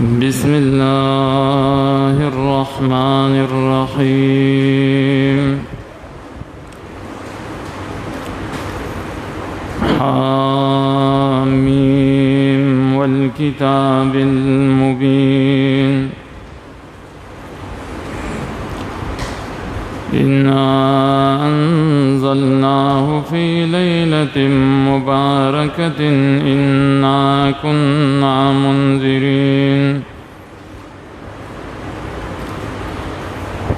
बिस्मिल्लाहिर्रहमानिर्रहीम। हामीम वल किताबिल मुबीन। इन्ना अंज़लनाहु फ़ी लैलतिन मुबारकतिन इन्ना कुन्ना मुंज़िरीन।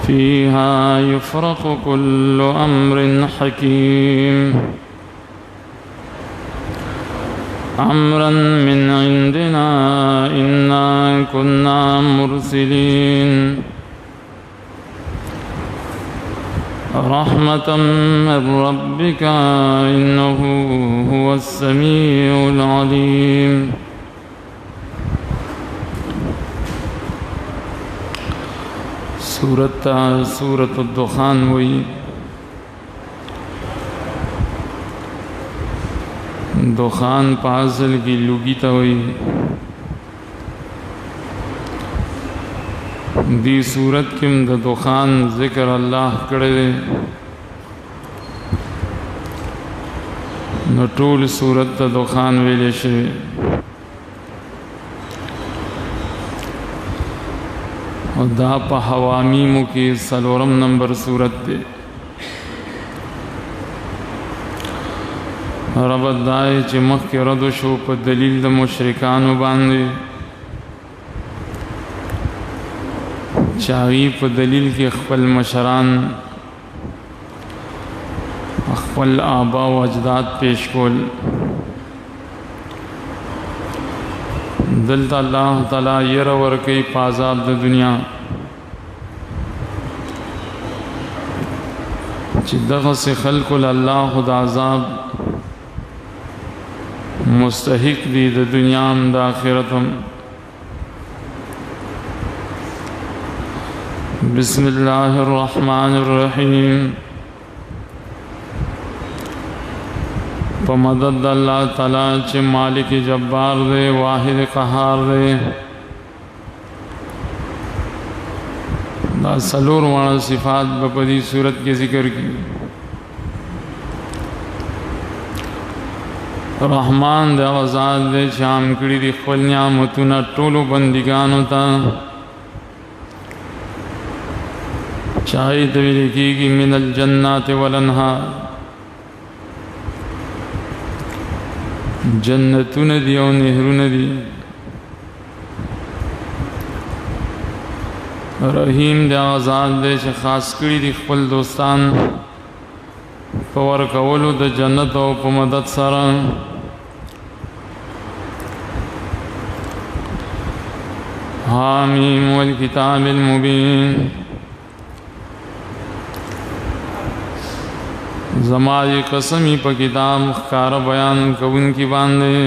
फ़ीहा युफ़रक़ु कुल्लु अम्रिन हकीम अम्रन मिन इंदिना इन्ना कुन्ना मुरसिलीन। रहमतम मिर रब्बिका इन्नहु हुवस समीउल अलीम। सूरत दुखान हुई। दुखान पासल की लुगीता हुई। दी सूरत किम द दुखान ज़िक्र अल्लाह करे न टूल सूरत द दुखान वेले शे। और दा पा हवामीमु की सलोरम नंबर सूरत दे। रबत दाए चे मख के रदो शो पर दलील द मुशरिकानु बांधे। चावी पर दलील के अखपल मशरान अखपल आबा व अजदाद पेश कोल। दलता अल्लाह ताला यरवर कई पाजाब द दुनिया चिदग़ से खल्कुल अल्लाह खुदा अज़ाब मुस्तहिक दी द दुनियाम द आखिरतम। बिस्मिल्लाहिर्रहमानिर्रहीम। मदद अल्लाह ताला चे मालिक जब्बार दे वाहिद कहार दे। दा सलूर वाला सिफात बपदी सूरत के जिक्र की। रहमान दे आज़ाद दे शाम कड़ी दी खपल नियामतुना टोलो बंदिगान होता। चाहे तो लिखी मिनल जन्नात वल अनहार। जन्नतुन दी और नेहरुन दी। रहीम दे आज़ाद दे खास कड़ी दी खपल दोस्तान पवर कवलो द जन्नत और मदद सारा। हामीम वल किताबिल मुबीन। ज़माए कसमी पर किताब ख़ार बयान कउन की बांधे।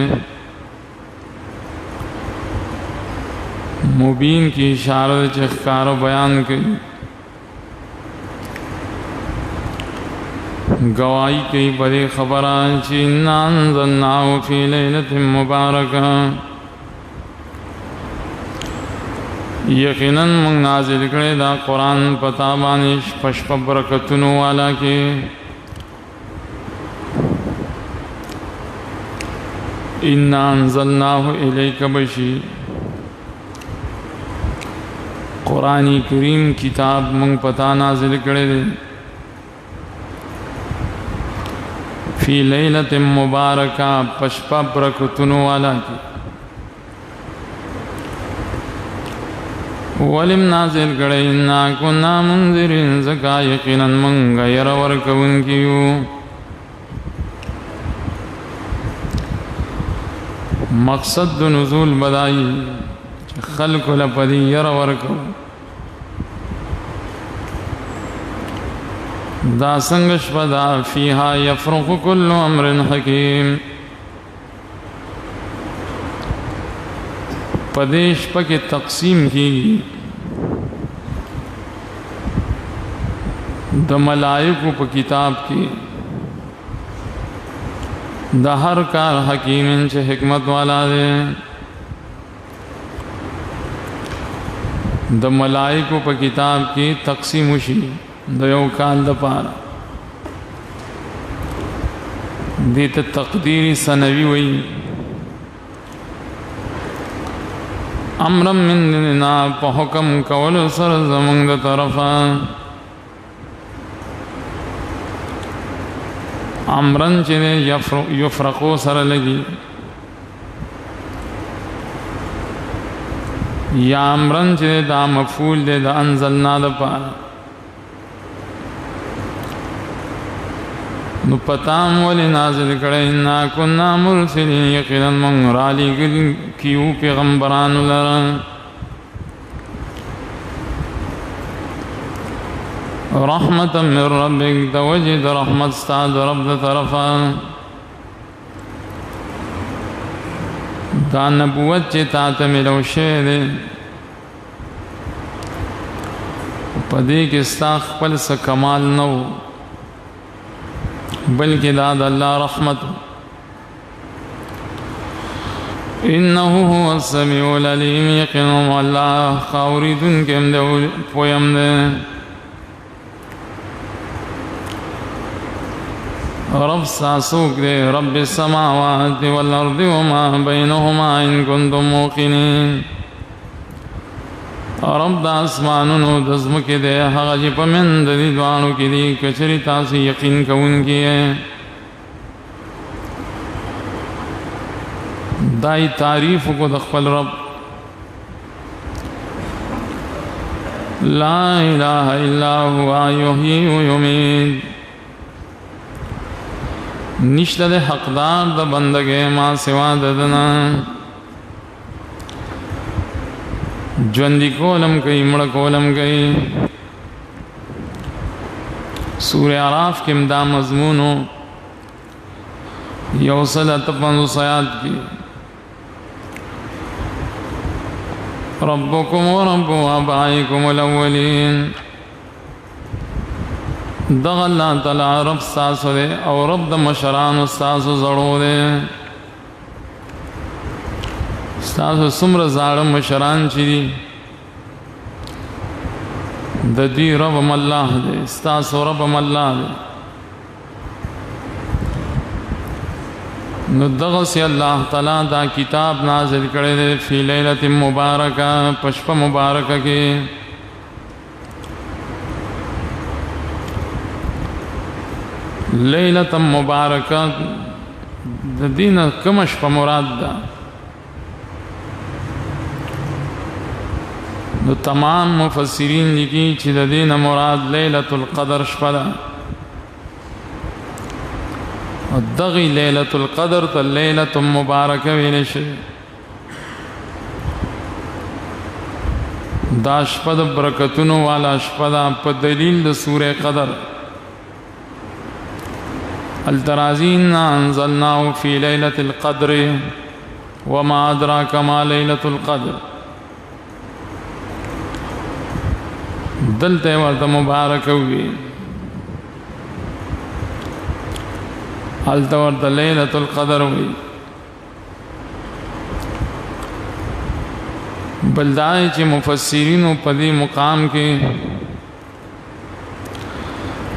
मुबीन की इशारत ख़ार बयान की। गवाही कई बड़े खबरान इन्ना अंज़लनाहु फ़ी लैलतिन मुबारका। यकीनन मंग नाज़िल करे दा कुरान पता बानिश पशप बरकतुनु वाला के। इन्ना अंज़लनाहु इलैका बशी। कुरानी करीम किताब मंग पता नाज़िल करे दे। फ़ी लैलतिन मुबारका पशपा बरकतुनु वाला की। वलिम नाज़िल करे इन्ना कुन्ना मुंज़िरीन ज़का यकीनन मंग यरवर कउन कियू। मकसद नुज़ूल बदाई खल्क़ लपदी यरवर कउ। दा संगश पदा फ़ीहा यफ़रक़ु कुल्लु अम्रिन हकीम। पदेश पके तक़सीम की द मलाइकु प किताब की द हर कार हकीमिन चे हिकमत वाला दे। د ملائکو په کتاب کې تقسیم وشي د یو کال لپاره دې ته تقدیری سنوي وایي امرا من دیننا په حکم کولو سره زمونږ د طرفه امرن چې یفرقو سره لګي یا امرن چې دا مفعول دی د انزلنا لپاره نو پتام ولی نازل کړه انا كنا مرسلین یقینا من را لګل کیو پیغمبرانو لره رحمتا من ربک د وجد رحمت ستاد رب د طرفا دا نبوت چې تا ته ملو شه دی په دې کې ستا خپل څه کمال نه و بلکې دا د الله رحمت انه هو السميع العليم یقینا الله اوریدونکی هم دی پویم دی رب ساسوک دے رب السماوات والارض وما بینهما ان کنتم موقنین رب دا اسمانونو دزمکی دے هغه چې په منځ د دوانو کې دي کچری تاسو یقین کوونکی دای تعریف کو د خپل رب لا اله الا هو یحیی و یمیت نشته ده حقدار د بندګې ما سوا ددنا ژوندې کولم کوي مړ کولم کوي سورہ اعراف کې دا مضمون یو سل 55 آیات کې ربکم ورب آبائکم الاولین دغ اللہ تعالی رب ستاسو دے او رب د مشران ستاسو زړو دے ستاسو څومره زاړه مشران چې دي د دې رب هم الله دے ستاسو رب هم الله دے نو دغسې الله تعالی دا کتاب نازل کړی دی فی لیلة مبارکه په شپه مبارکه کې لیلۃ مبارکہ د دین کوم شپه مراد ده نو تمام مفسرین لیکي چې د دین مراد لیلۃ القدر شپه ده او دغه لیلۃ القدر ته لیلۃ مبارکه ویل شي دا شپه د برکتونو والا شپه ده په دلیل د سورہ قدر الترازین انزلناه فی لیلۃ القدر وما ادراک ما لیلۃ القدر دلته ورته مبارک وی الته ورته لیلۃ القدر وی بلدای چې مفسرین په دې مقام کې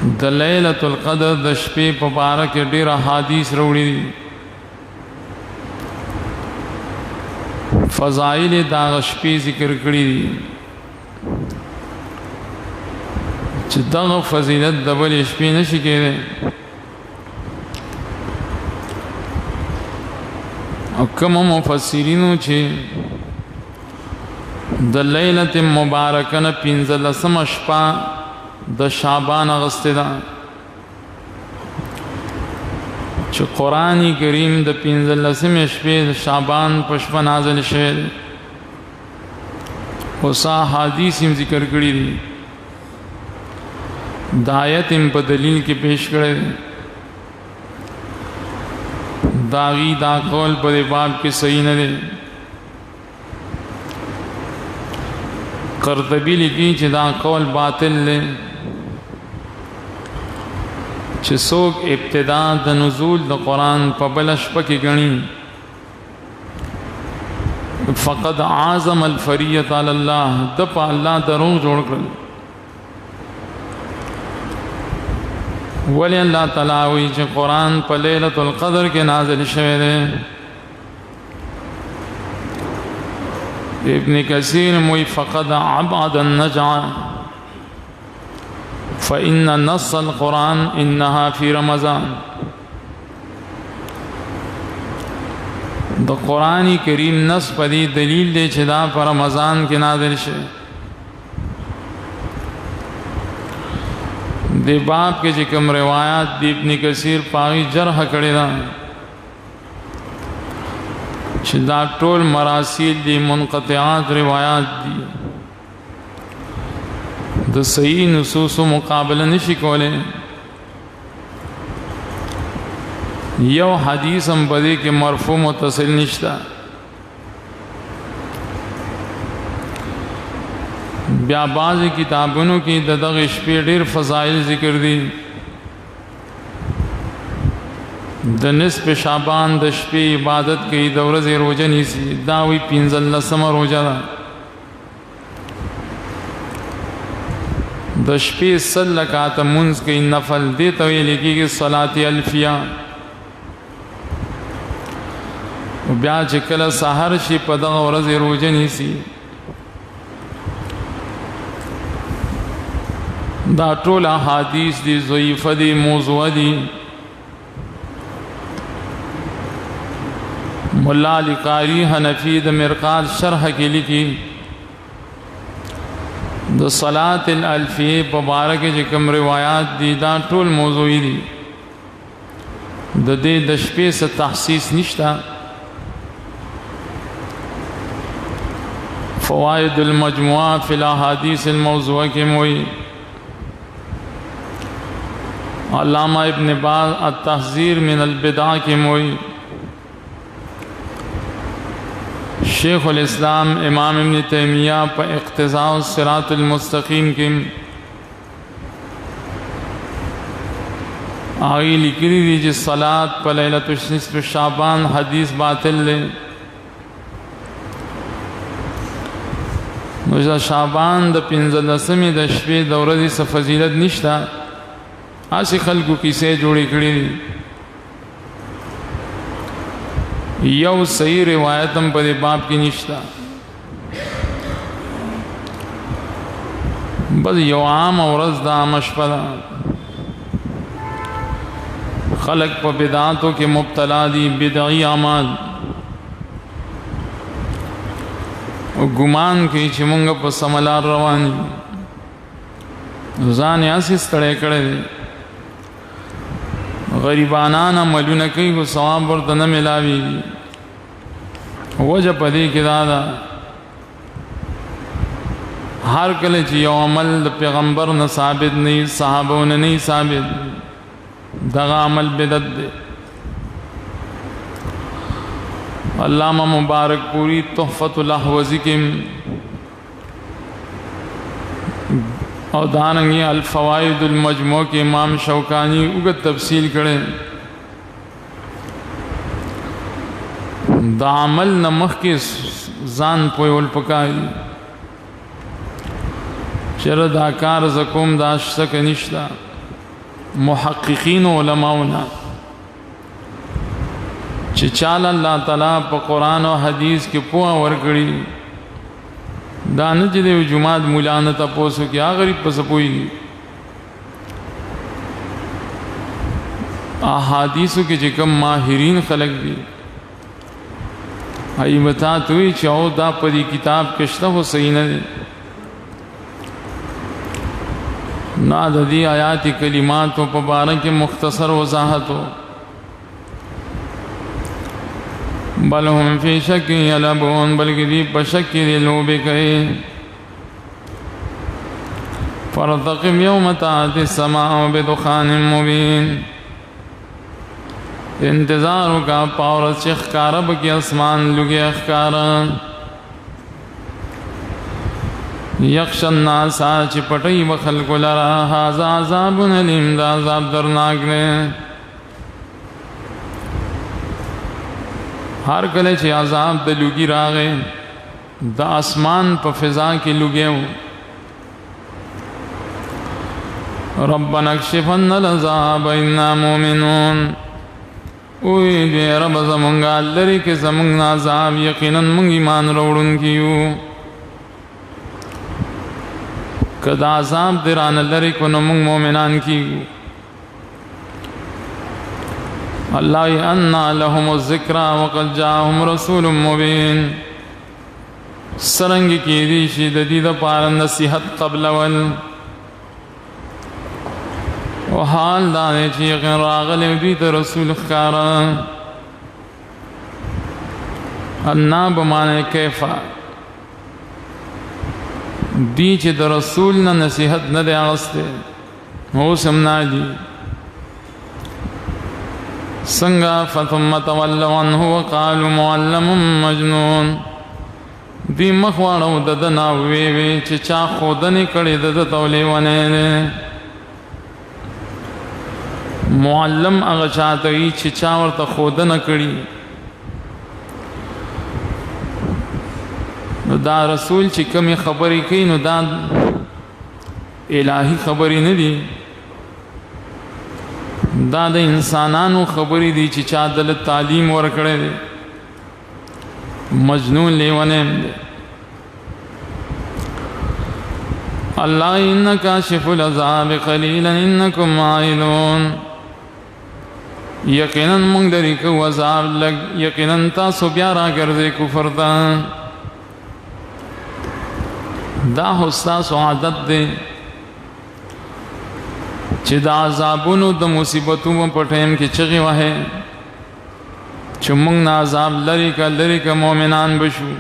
د لیلۃ القدر د شپې په باره کې ډېر احادیث راوړي دي فضائل دا شپې ذکر کړي دي چې دغه فضیلت د بلې شپې نشي کېدی او کوم مفسرینو چې د لیلۃ مبارکه نه 15 شپه د شعبان اغسطه ده چې قرآن کریم د 15 شپې د شعبان په شپه نازل شوی دی او حدیث هم ذکر کړي دي د آیت هم په دلیل کې پیش کړی دی داغي دا قول په دې باب کې صحیح نه دی قرطبی لیکي چې دا قول باطل دی چې څوک ابتدا د نزول د قرآن په بل شپه کې ګڼي فقد عازم الفریت علی الله د په الله دروغ جوړ کړل. ولی الله تعالی وی چې قرآن په لیلۃ القدر کې نازل شوی دی. ابن کثیر موی فقد عبد النجع فإن نص القرآن إنها في رمضان. د قرآن کریم نص پدی دلیل دی چې دا په رمضان کې نازل شوی. دی باب کې چې کوم روایات دی ابن کثیر پاغي جرح کړی دا چې دا ټول مراسیل دی منقطعات روایات دی د صحیح نصوص مقابله نشي کولای. یو حدیث هم بدی کې مرفوع متصل نشتا. بیا بعض کتابونو کې د دغه شپې ډېر فضایل ذکر دي. د نصف شعبان د شپې عبادت کوي، د ورځې روزه نیسي، دا وی 15 روزه ده. د شپې 100 رکعات منځ کوي نفل، دې ته ویل کېږي صلات الفیه. بیا چې کله سحر شي په دغه ورځې روزه نیسي. دا ټول احادیث دي ضعیفه دي موضوع دي. مولا علی قاری حنفی د مرقات شرح کې لیکي د صلات الالفیه په باره کې چې کوم روایات دي دا ټول موضوعي دي. د دې د شپې څه تخصیص نشته. فوائد المجموعه فی الاحادیث الموضوعه کې موي علامہ ابن باز التحذیر من البدع کې موي شیخ الاسلام امام ابن تیمیہ په اقتضاء الصراط المستقیم کې آئی لکلی دی چې صلات په لیلۃ نصف شعبان حدیث باطل لے. نو شعبان د 15مې د شپې د ورځې څه فضیلت نشته. اسی خلکو کیسې جوړې کړې دي. یو صحیح روایت هم په دې باب کې نشته. بس یو عام ورځ د عامه شپه ده. خلق په بدعاتو کې مبتلا دي، بدعي اعمال او ګمان کوي چې مونږ په سملار روان یو. ځان یې اسې ستړی کړی دی. غریبانان عملونه کوي خو ثواب ورته نه ملاویږي. وجه په دې کې دا ده هر کله چې یو عمل د پیغمبر نه ثابت نه وي، صحابو نه نه ثابت، دغه عمل بدعت دی. علامہ مبارک پوری تحفۃ الاحوزی کې او دارنګي الفوائد المجموع کې امام شوکانی وګ تفصیل کړي. دا عمل نمخ کې ځان پویول پکایي چر دا کار زکوم دا شک نشتا. محققین علماؤنا چې چال الله تعالی په قرآن او حدیث کې پوهه ورکړي دا نه چې د جمعات مولانا تاسو کې هغه غریب پس پوي احادیثو کې چې کوم ماهرین خلق دي ایمتا توي چې او دا په دې کتاب کې شته هو صحیح نه دي. نا د دې آیات کلمات په باره کې مختصر وضاحت ہو. بل هم فی شک یلعبون، بلکہ دی پشک دی لوبے کئے. فارتقب یوم تأتی السماء بدخان مبین، انتظارو کا پاورت چخ کارب کی اسمان لگے اخکارا. یخش الناس چی پٹی بخلق لرا حاز عذاب علیم، دا عذاب درناک نے. ہر کله چې عذاب د لوګي راغې د اسمان په فضا کې لګیو ربنا اکشف عنا العذاب انا مؤمنون اوی دی رب زمونگا لری که زمونگ عذاب یقینا مونگ ایمان روڑن کیو کد عذاب دران لری کنو مونگ مومنان کیو اللہ انا لهم الذکر وقد جاءهم رسول مبین سرنگ کی دیشی ددید پار نصیحت قبل ول و حال دانے چی یقین راغل دیت رسول خکارا انا بمانے کیفا دی چی در رسول نا نصیحت ندے آغستے ہو سمنا دی سنگا فتم تولو عنہ وقالو معلم مجنون دی مخوانو ددنا ویوی چی چا خودنی کڑی دد تولی ونینے معلم اغا چاہتوی چی چا ورطا خودنہ کڑی نو دا رسول چی کمی خبری کئی نو دا الہی خبری ندی دا دا انسانانو خبری دی چی چا دل تعلیم ورکڑے دی مجنون لیونیم دی اللہ انکا شف العذاب قلیلا انکم عائلون یقینا منگ لری کو عذاب لگ یقینا تاسو بیارا کردے کفر دا دا حستاسو عادت دے چی دا عذابونو دا مصیبتو پٹھیم کی چغی وحے چی منگ نا عذاب لری کا مومنان بشو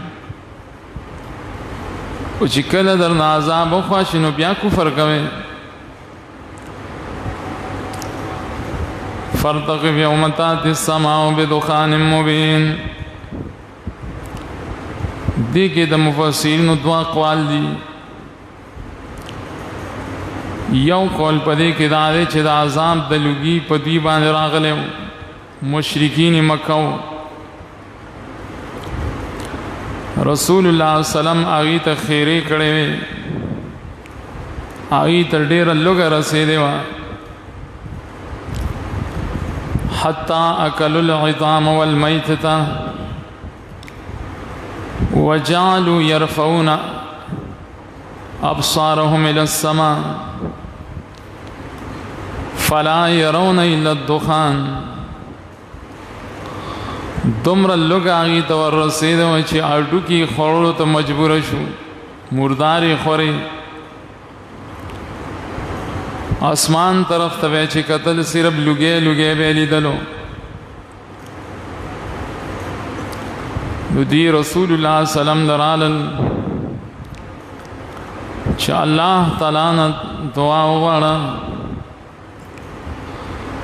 او چی کل در نا عذاب خواشنو بیا کفر کوئے فارتقب یوم تاتی السماء بدخان مبین دیکھے دا مفسرین دو اقوال دی یو قول پدے کہ دارے چھ دا عذاب دلوگی پدی باندھ راغلے مشرکین مکہ رسول اللہ علیہ وسلم آگی تا خیرے کڑے وے آگی تا دیر لوگا رسے دے وا حتی اکل العظام والمیتتا وجعلوا يرفعون ابصارهم الى السماء فلا يرون الا الدخان دمر لوگ آگی تور رسید وچی اڈو کی خورلو تا مجبور شو مرداری خوری آسمان طرف تبیچی قتل صرف لگے بیلی دلو دی رسول اللہ صلی اللہ علیہ وسلم درالل چا اللہ تعالیٰ نا دعا وغاڑا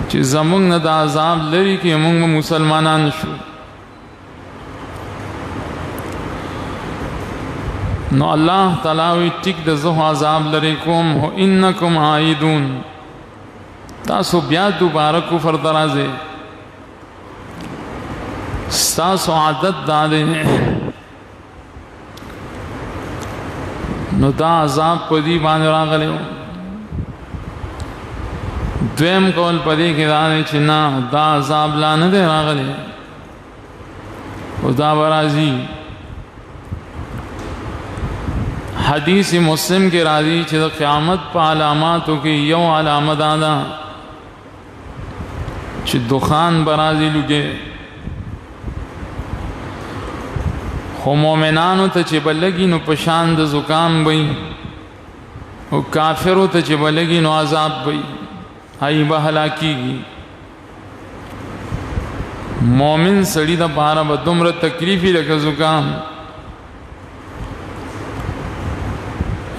چی زمونگ نا دا عذاب لری کی مونگ مسلمانان شو نو اللہ تعالیٰ وی ٹک دا زو عذاب لری کوم ہو انکم عائدون تاسو بیا دوبارہ کفر درازے ستاسو عادت دادے نو دا عذاب پدی باندھ راغلے دویم قول پدی کے دانے چنا دا عذاب لانے دے راغلے دا برازی حدیث مسلم کے راضی چھتا قیامت پا علاماتو کی یو علامت آدھا چھ دخان برازی لگے خو مومنانو تا چی بلگی نو پشاند زکام بئی او کافرو تا چی بلگی نو عذاب بئی آئی با ہلاکی گی مومن سڑی دا پارا با دمر تکلیفی لکا زکام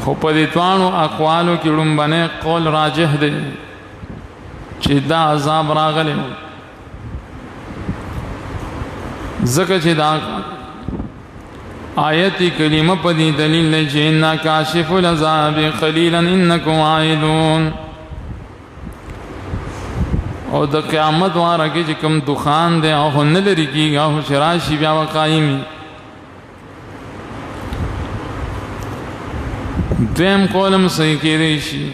خو پا دیتوانو اقوالو کی رنبنے قول راجح دے چی دا عذاب راغلے ذکر چی دا آیتی کریمہ پدی دلیل لے چی انا کاشف العذاب قلیلا انکم عائدون اور دا قیامت وارا کی چکم دخان دے آہو نلری کی آہو شراشی بیا و قائمی دویم قولم صحیح کېدی شي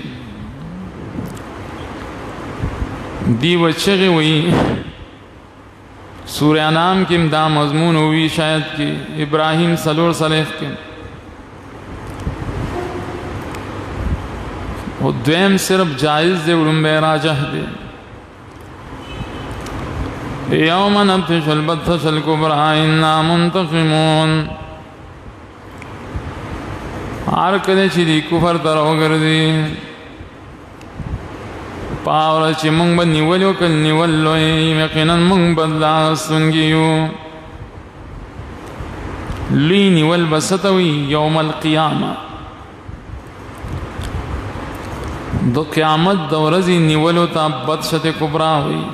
دی وچغې وي سورہ انعام کې دا مضمون وی شاید کې ابراهیم صلور صلیح کې او دویم صرف جائز دی وړومبی راجح دی یوم نبطش البطش الکبرى انا منتقمون هر کله چې دی کفر ته راوګرځي پاور چې مونږ به نیول وکړ نیول لوی یقینا مونږ بدله اخیستونکي یو لوی نیول به څه ته وایي یوم القیامه د قیامت د ورځې نیولو ته بدشت کبرا وایي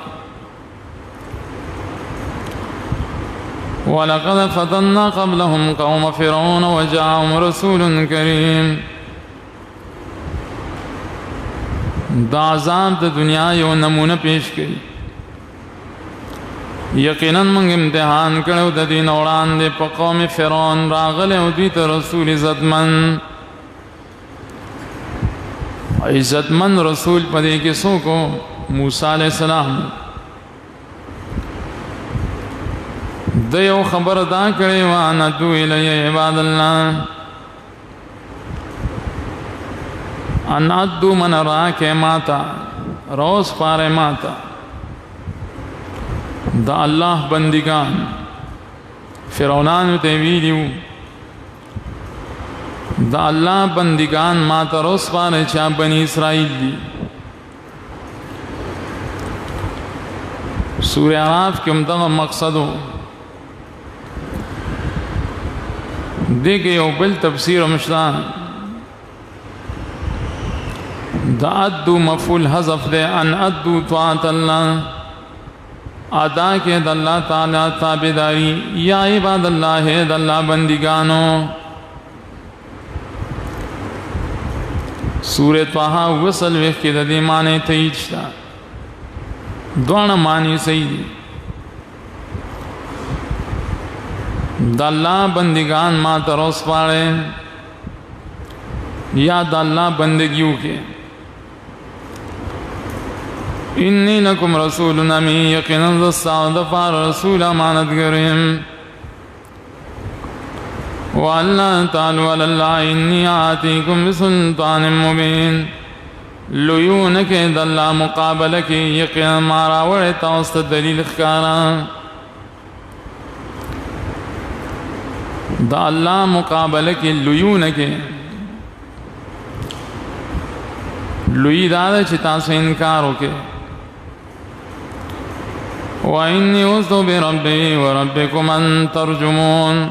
ولقد فتنا قبلهم قوم فرعون وجاءهم رسول کریم دا عذاب د دنیا یو نمونه پیش کړي یقینا موږ امتحان کړو د دین وړاندې په قوم فرعون راغله او دوی ته رسول عزتمن رسول پدې کې څوک موسی علیہ السلام د یو خبر دا کړي وانا تو الی عباد الله ان ادو من راک ماتا روز پاره ماتا دا الله بندگان فرعونان ته ویلو دا الله بندگان ماتا روز پاره چا بنی اسرائیل دی سورہ اعراف کې همدغه مقصدو دیکھے یو بل تفسیر مشتان دا ادو مفعول حذف دے ان ادو طاعت اللہ ادا کے د اللہ تعالی تابعداری یا عباد اللہ ہے د اللہ بندگانو سورہ طه وصل وخت کې د دې معنی تایید شته دوه معنی صحیح دي د الله بندگان ما تروس پاړې یا د الله بندگیو کې انی لکم رسول امین یقینا ذا رسول امانتګریم والله تعالی علی الله انی آتیکم بسلطان مبین لویونک د الله مقابله کې یقینا ما راوړې تاسو ته دلیل ښکارا دا الله مقابله کې لویونه کې لوی دا چې تاسو انکار وکړي وإني عذت بربي وربكم أن ترجمون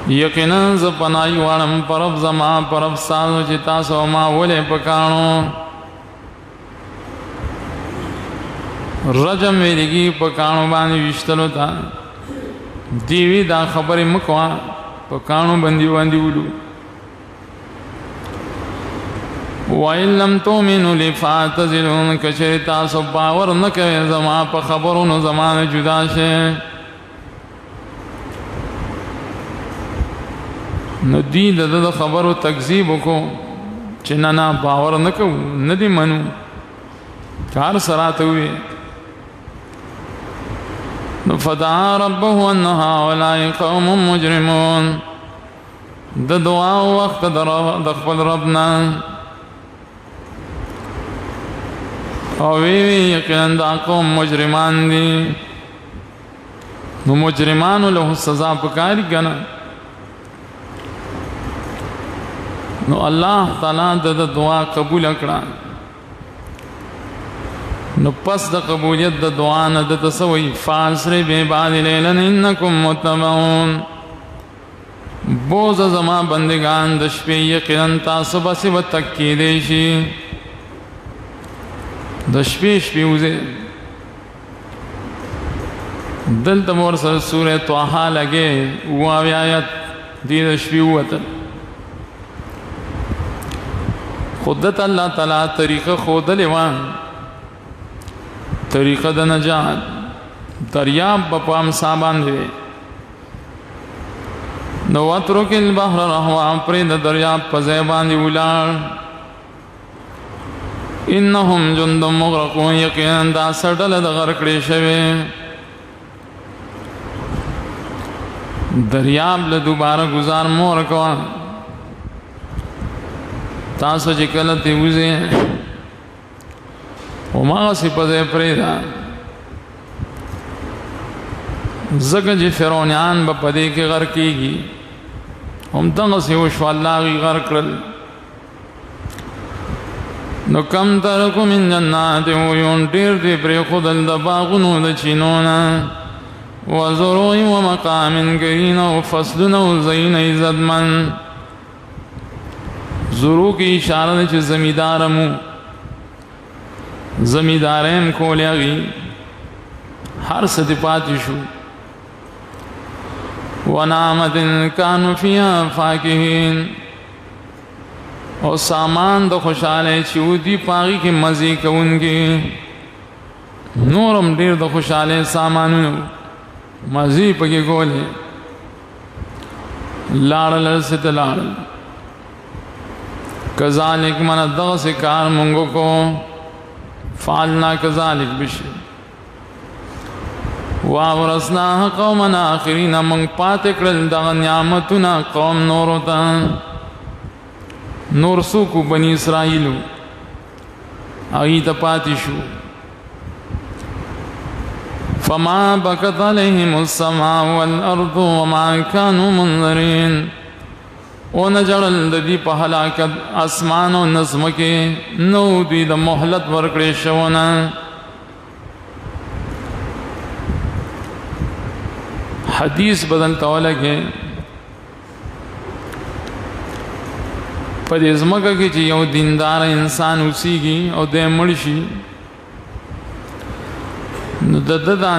یقینا ز پناهی واړم پرب زما پرب سازو چې تاسو ما ولې پکانو رجم ویلګي پکانو باندې وشتلو تا دیوی دا خبر مکوا پکانو بندی ولو وَإِن لَّمْ تُؤْمِنُوا لِي فَاعْتَزِلُونِ کچری تاسو باور نه کوي زما په خبرونو زمانه جدا شه نو دی د خبرو تکذیب وکړو چې نه باور نه کوو نه دی منو کار سراته وي نو فدعا ربه ان هؤلاء قوم مجرمون د دعا وخت د خپل ربنا او وی یقینا دا قوم مجرمان دي نو مجرمانو له سزا پکاري کنه نو الله تعالی د دعا قبول کړه نو پس د قبولیت د دعا نه د تسوي فاسر به بعد لیلن انکم متبعون بوز زما بندگان د شپې یقینا تاسو به څه وتکې دي شي د شپې وزه دلته مور سره سورې طه لګي او آیات دې د شپې وته خودت الله تعالی طریقه خود لیوان طریقه د نجات دریاب په پام صاحبان دی نو واترک البحر رهوا پرې د دریاب په ځای باندې ولاړ انهم جند مغرقون یقینا دا سړل د غرق کړي شوی دریاب له دوباره گزار مور کوا تاسو چې کله تی وځي او ما سي په ځای پرې دا زګه چې فرعونان په پدې کې غرق کیږي هم دغه سی وشو الله غي غرق کړل نو کم ترکو من جنات ویون ډیر دی پرې خودل د باغونو د چینونه وزروع ومقام کریم وفصل وزین عزتمن زروع کی اشاره چې زمیدارمو زمیدارم کولیږي هر څه پاتې شو ونعمت كانوا فيها فاكهين او سامان د خوشاله چې ودي پاغي کې مزي کوونکی نورم ډیر د خوشاله سامانونو مزي پکې کولې لاړل ستلال کذالک من دغه کار مونږ کو فعلنا کذالک بشي واورثنا قومنا آخرین من پات کړل د نعمتنا قوم نور ته نور سوکو بنی اسرائیلو اغي ته پاتې شو فما بكت عليهم السماء والارض وما كانوا منذرين ونجړل د دې په هلاکت اسمان او نظم کې نو دوی د مهلت ورکړې شونه حدیث بدل توله کې په دې زمګه کې چې یو دیندار انسان اوسېږي او د مړ شي نو د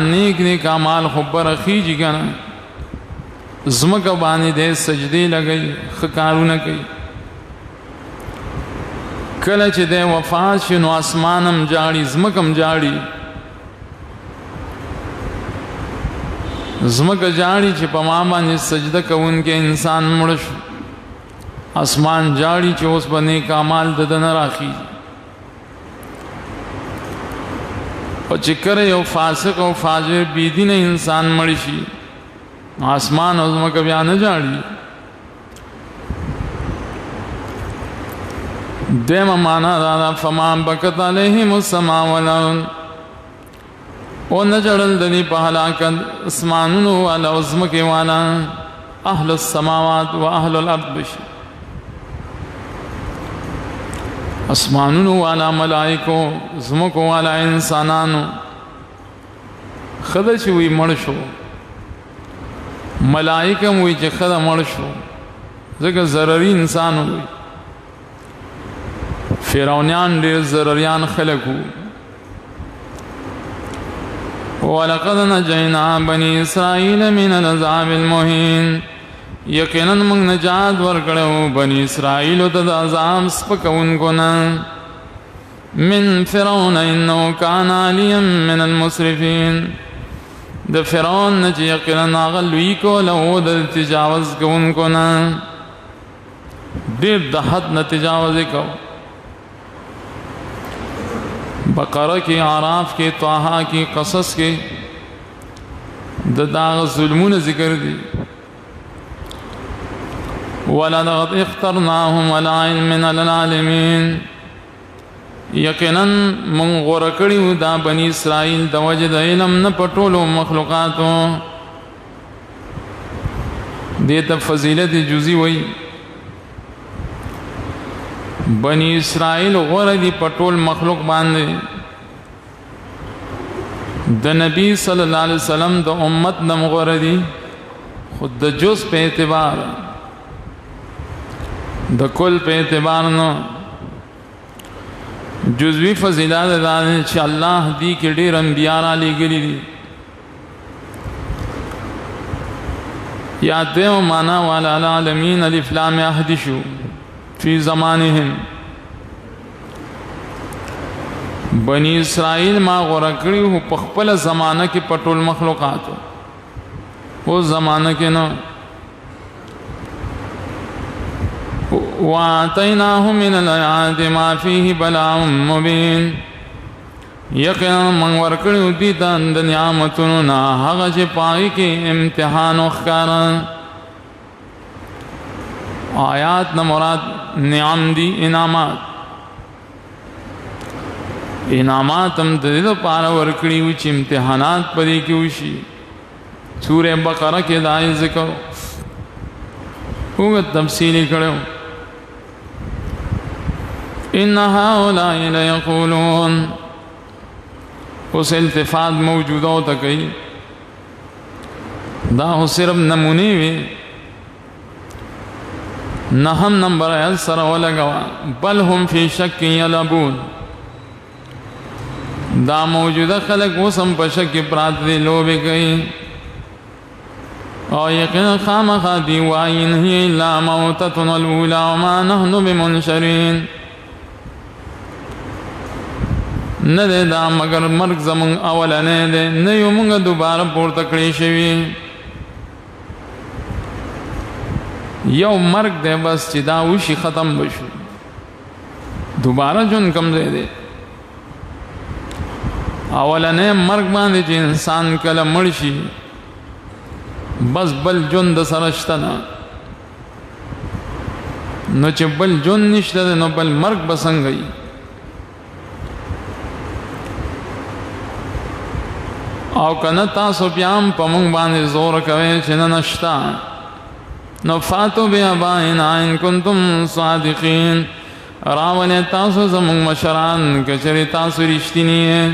نیک نیک اعمال خبر اخیږي کنه زمګه باندې د سجدي لګي خکارونه کوي کله چې د وفات شنو اسمانم جاړي زمګم جاړي زمګه جاړي چې په ما باندې سجده کوونکې انسان مړ شو اسمان جاړي چې اوس باندې کمال د نه راخي او چې کړه یو فاسق او فاجر بيدینه انسان مړ شي اسمان او زمګه بیا نه جاړي دمه معنا دا فما بکت علیهم السماء والارض او نجړل د دې په هلاکت اسمانونو والا او زمکه والا اهل السماوات و اهل الارض بشي اسمانونو والا ملائکو زمکو والا انسانانو خدای چې وی مړ شو ملائکه وی چې خدای مړ شو ځکه ضرري انسان وي فرعونان ډېر ضرریان خلقو ولقد نجينا بني اسرائيل من العذاب المهين یقینا موږ نجات ورکړو بني اسرائيل ته د عذاب سپکونکو نه من فرعون انه كان عليا من المسرفين د فرعون نه چې یقینا غلوی کو له د تجاوز کوونکو نه ډېر د حد نه تجاوز کو بقره کی اعراف کی طه کی قصص کی د داغ ظلمون ذکر دی ولقد اخترناهم على علم للعالمين یقینا من غوړه کړیو دا بنی اسرائیل د وجد علم نه پټولو مخلوقاتو دې ته فضیلت جزئی وای بنی اسرائیل غوړه دي پټول مخلوق باندې د نبی صلی الله علیه وسلم د امت نم غوړه دي خود د جز په اعتبار د کل په اعتبار نو جزوی فضیلت دا چې الله دې کې ډېر انبیاء را لېږلي دي یا دې معنا وعلى العالمین الف لام احدثوا فی زمانهم بنی اسرائیل ما غوړه کړی هو په خپل زمانہ کې پټول مخلوقات او زمانہ کې نو وآتيناه من الآيات ما فيه بلاء مبين یقینا من ورکړو دي د نعمتونو نه هغه چې پای کې امتحان وکړ. آیات نه مراد نعم دي، انعامات. انعامات هم د دې لپاره ورکړي وو چې امتحانات پرې کې وشي. سورہ بقره کې دا ذکر وګ تفصیلی کړو. ان هؤلاء ليقولون، اس التفات موجودہ ہوتا کئی دا ہو صرف نمونی وی. نحم نمبر آیت سر ولگوا بل هم فی شک یلعبون، دا موجودہ خلق وسم پا شک پرات دی لوبے گئی. اور یقین خامخا دی وائن ہی الا موتتنا الاولا وما نحن بمنشرین، نه ده دا مگر مرگ زمون اولنه ده، نه یو مونږ دوباره پورته کړی شوي. یو مرگ ده بس چې دا وشي ختم بشو، دوباره جون کم ځای ده. اولنه مرگ باندې چې انسان کله مړ شي بس بل جون د سره شته نه، نو چې بل جون نشته نو بل مرگ به څنګه وي؟ او کنه تاسو بیام په مونږ باندې زور کوي چې نه نشتا، نو فاتو بآبائنا ان کنتم صادقین، راولې تاسو زمونږ مشران کچری تاسو رښتینی یې،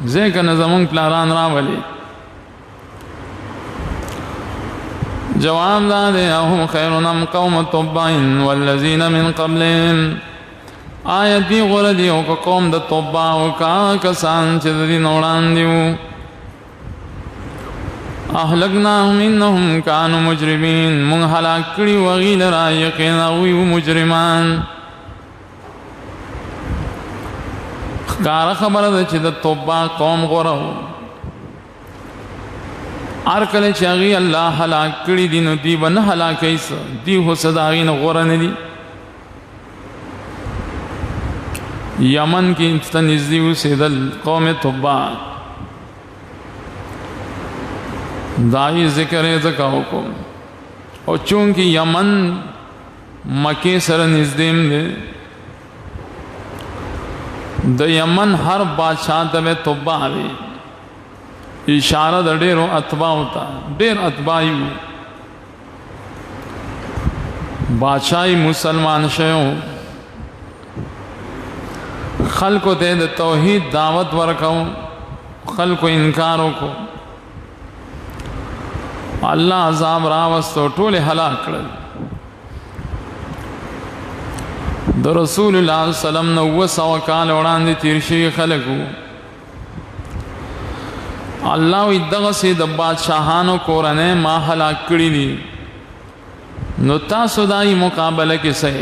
ځکه نه زمونږ پلاران راولې. جواب دا دی اهم خیر ام قوم تبع والذین من قبلهم، آیت دی غره دی او که قوم د توبه او کا کسان چې د دین وړاندې وو. اهلکناهم انهم كانوا مجرمین، مونږ هلاک کړي وغیل را یقینا وی مجرمان. ښکاره خبره ده چې د توبه قوم غره وو. هر کله چې هغوی الله هلاک کړي دي نو دوی به نه هلاکوي څه، دوی خو څه د هغوی نه غوره نه دي. یمن کی نزدې اوسېدل قوم تبع، دای ذکر یې ځکه وکړو. او چونکې یمن مکې سره نږدې دی، د یمن هر بادشاہ ته به تبع وي. اشاره د ډېرو اتباعو ته، ډېر اتباع یو. بادشاہي مسلمان شوی، خلقو ته د توحید دعوت ورکاو، خلقو انکار وکړو، الله عذاب راوستو، ټول هلاک کړل. د رسول الله صلی الله علیه وسلم 900 کال وړاندې تیر شوي خلقو. الله وی دغسې د بادشاهانو کورنۍ ما هلاک کړي دي، نو تاسو دای مقابله کې څه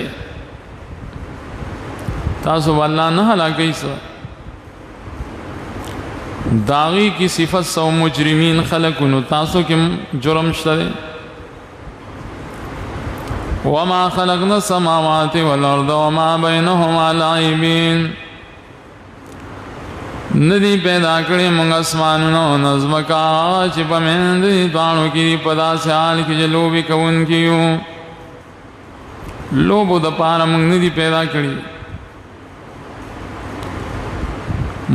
تاسو والله نه هلاکوي څه؟ داغی کی صفت سو مجرمین خلقو، نو تاسو کې جرم شته دی. وما خلقنا السماوات والارض وما بينهما لاعبین، ندی پیدا کړی موږ اسمانونه او نظمکا چې په منځ دې دوانو کې په داسې حال کې چې لوبې کوونکي یو. لوبو د پاره موږ ندی پیدا کړی.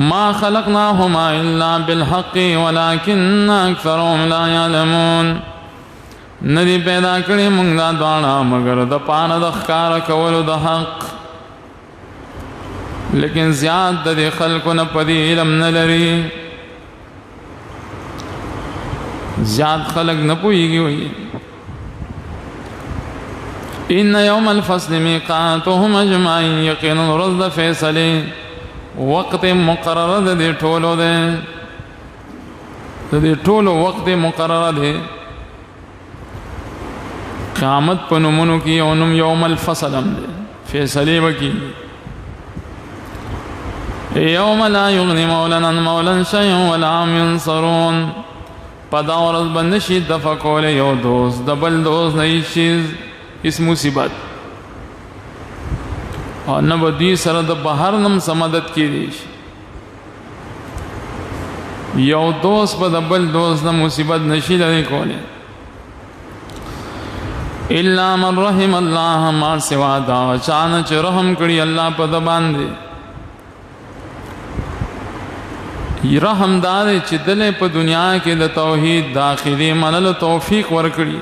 ما خلقناهما الا بالحق ولكن اكثرهم لا يعلمون، ندی پیدا کړی موږ دا دوانه مگر د پاره د ښکار کولو د حق، لیکن زیاد د خلقو نه پدې علم نه لري. زیاد خلق نه پوهیږي. وایي ان یوم الفصل میقاتهم اجمعین، یقینا ورځ د فیصلې وقت مقرره ده، د ټولو ده، د ټولو وقت مقرره ده. قیامت په نومونو کې یو نوم یوم الفصل هم ده، فیصلې وکړي. یوم لا یغنی مولا عن مولا شیئا ولا هم ینصرون، په دا ورځ به نشي دفع کولی یو دوست د بل دوست نه هیڅ شیز، اس مصیبت او نه به دوی سره د بهر نم څه مدد کېدی شي. یو دوست به د بل دوست نه مصیبت نشي لرې کولی الا من رحم الله ما سوا دا چانه چې رحم کړي الله په د باندې. رحم دار چې دل په دنیا کې د توحید داخلي منلو توفیق ورکړي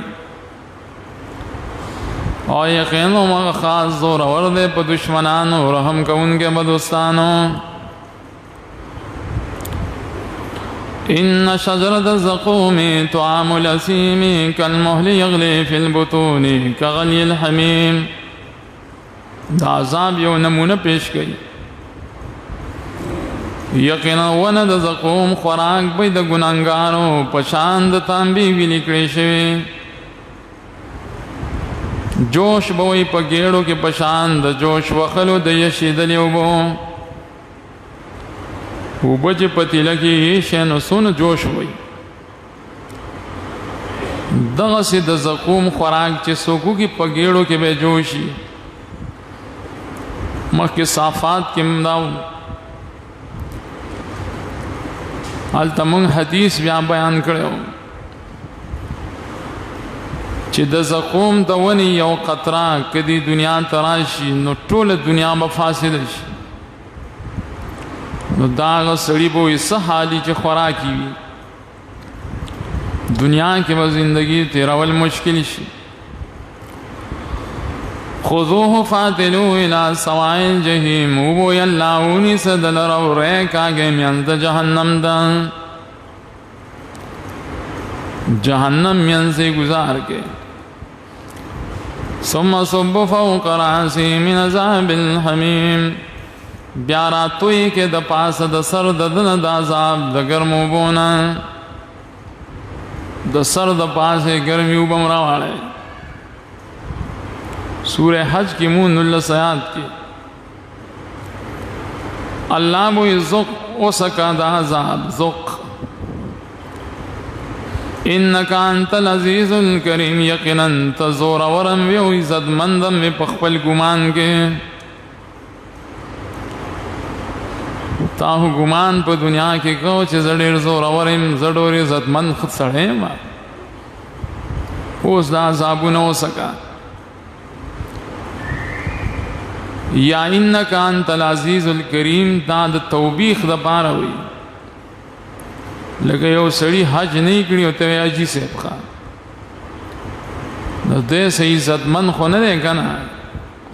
او یقینا ما خاص زور ورده په دشمنانو رحم کوونکې په دوستانو. ان شجرة الزقوم طعام الأثيم كالمهل يغلي في البطون كغلي الحميم. دا عذاب یو نمونه پیش کړي. یقینا ونه د زقوم خوراک به د ګناګارو په شان د تانبي ویلي کړی شوی. جوش به وي په ګېړو کې په شان د جوش وخلو د یشیدلې اوبو. اوبه چې پتیله کې شي نو څونه جوش وي. دغسې د زقوم خوراک چې څوک وکړي په ګېړو کې به جوشي. مخکې صافات کې دا هلته موږ حدیث بیا بیان کړی چې د زقوم د ونې یو قطره که دې دنیا ته راشي نو ټوله دنیا به فاسده شي. نو دا هغه سړي به وي څه حالي چې خوراکي وي دنیا کې به زندگی تیرول مشکل شي. خذوه فاعتلوه الى سواء الجحیم. وبوی الله ونیسه د لره ورې کاږئ منځ د جهنم ده. جهنم منځ یې گزار کې. ثم صب فوق رأسه من عذاب الحمیم. بیا راتوی کې د پاسه د سر د دنه د عذاب د ګرمو اوبو نه د سر د پاسه ګرمي اوبه م راواړی. سورہ حج کی مون 19 آیات کی اللہ بوئی ذق اوسکا دا عذاب ذق انکا انت العزیز الکریم. یقینا تزور ورم ویو عزت مندم وی پخپل گمان کے. تاہو گمان پا دنیا کے کو چه زڑیر زور ورم زڑور عزت مند خود سڑے ما اوس دا عذابو نو سکا. یا انکا انت العزیز الکریم دا د توبیخ د پاره وي. لکه یو سړی حج نه کړي او ته حاجي صاحب ښه نو دې سه عزتمند خو نه دی که نه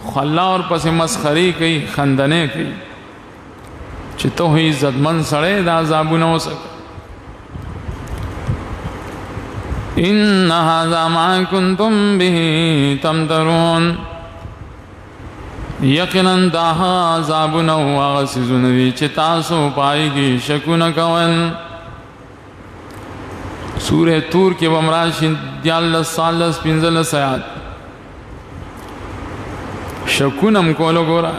خو الله ورپسې مسخرې کوي خندنې کوي چې ته خو عزتمند سړی دا عذابونه وسکه. ان هذا ما کنتم به تمترون. یقینا دا عذابونه او هغه څیزونه دي چې تاسو پای کې شکونه کول. سورہ تور کې به م راشي 43-15 آیات شکونه م کولو. ګوره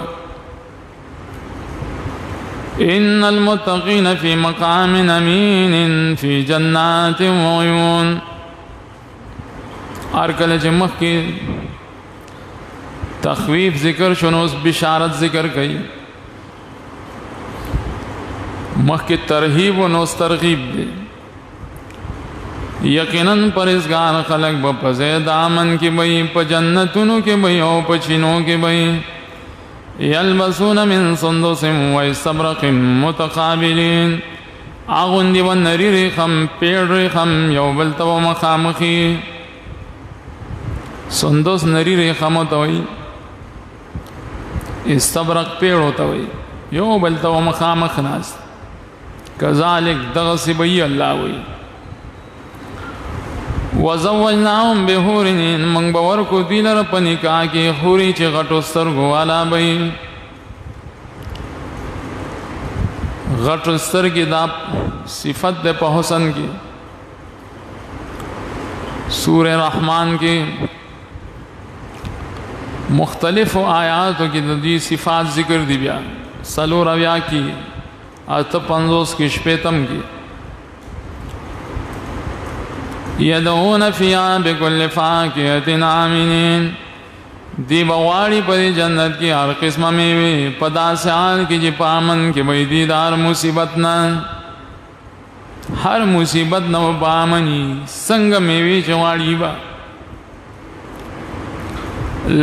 ان المتقین فی مقام امین فی جنات وعیون. هر کله چې مخکې تخویف ذکر شنو اس بشارت ذکر کئی. مخی ترہیب و نوس ترغیب دے. یقیناً پرہیزگار خلق با پزید آمن کی بئی پا جنتونو کی بئی او پا چینو کی بئی. یلبسون من سندس و استبرق متقابلین. آغندی و نری ریخم پیڑ ریخم یو بلتا و مخامخی. سندس نری ریخم توئی استبرق پیڑ ہوتا ہوئی یو بلتا و مخامخ ناس. کذالک دغسی بئی اللہ ہوئی. وزوجناهم بحور عین. منگ باور کو دیلر پا نکاح کی خوری چی غٹو سترگو والا بئی. غٹو سترگی دا صفت دے پا حسن کی. سورہ رحمان کی مختلف آیاتوں کی دی صفات ذکر دی بیا. سلو رویا کی 850 کی شپیتم کی. یدعون فیہا بکل فاکہۃ آمنین. دی بغواړي په جنت کې هر قسمه میوه په داسې حال کې چې پامن کې وي دیدار مصیبت نه هر مصیبت نه پامني څنګه میوه چواړي با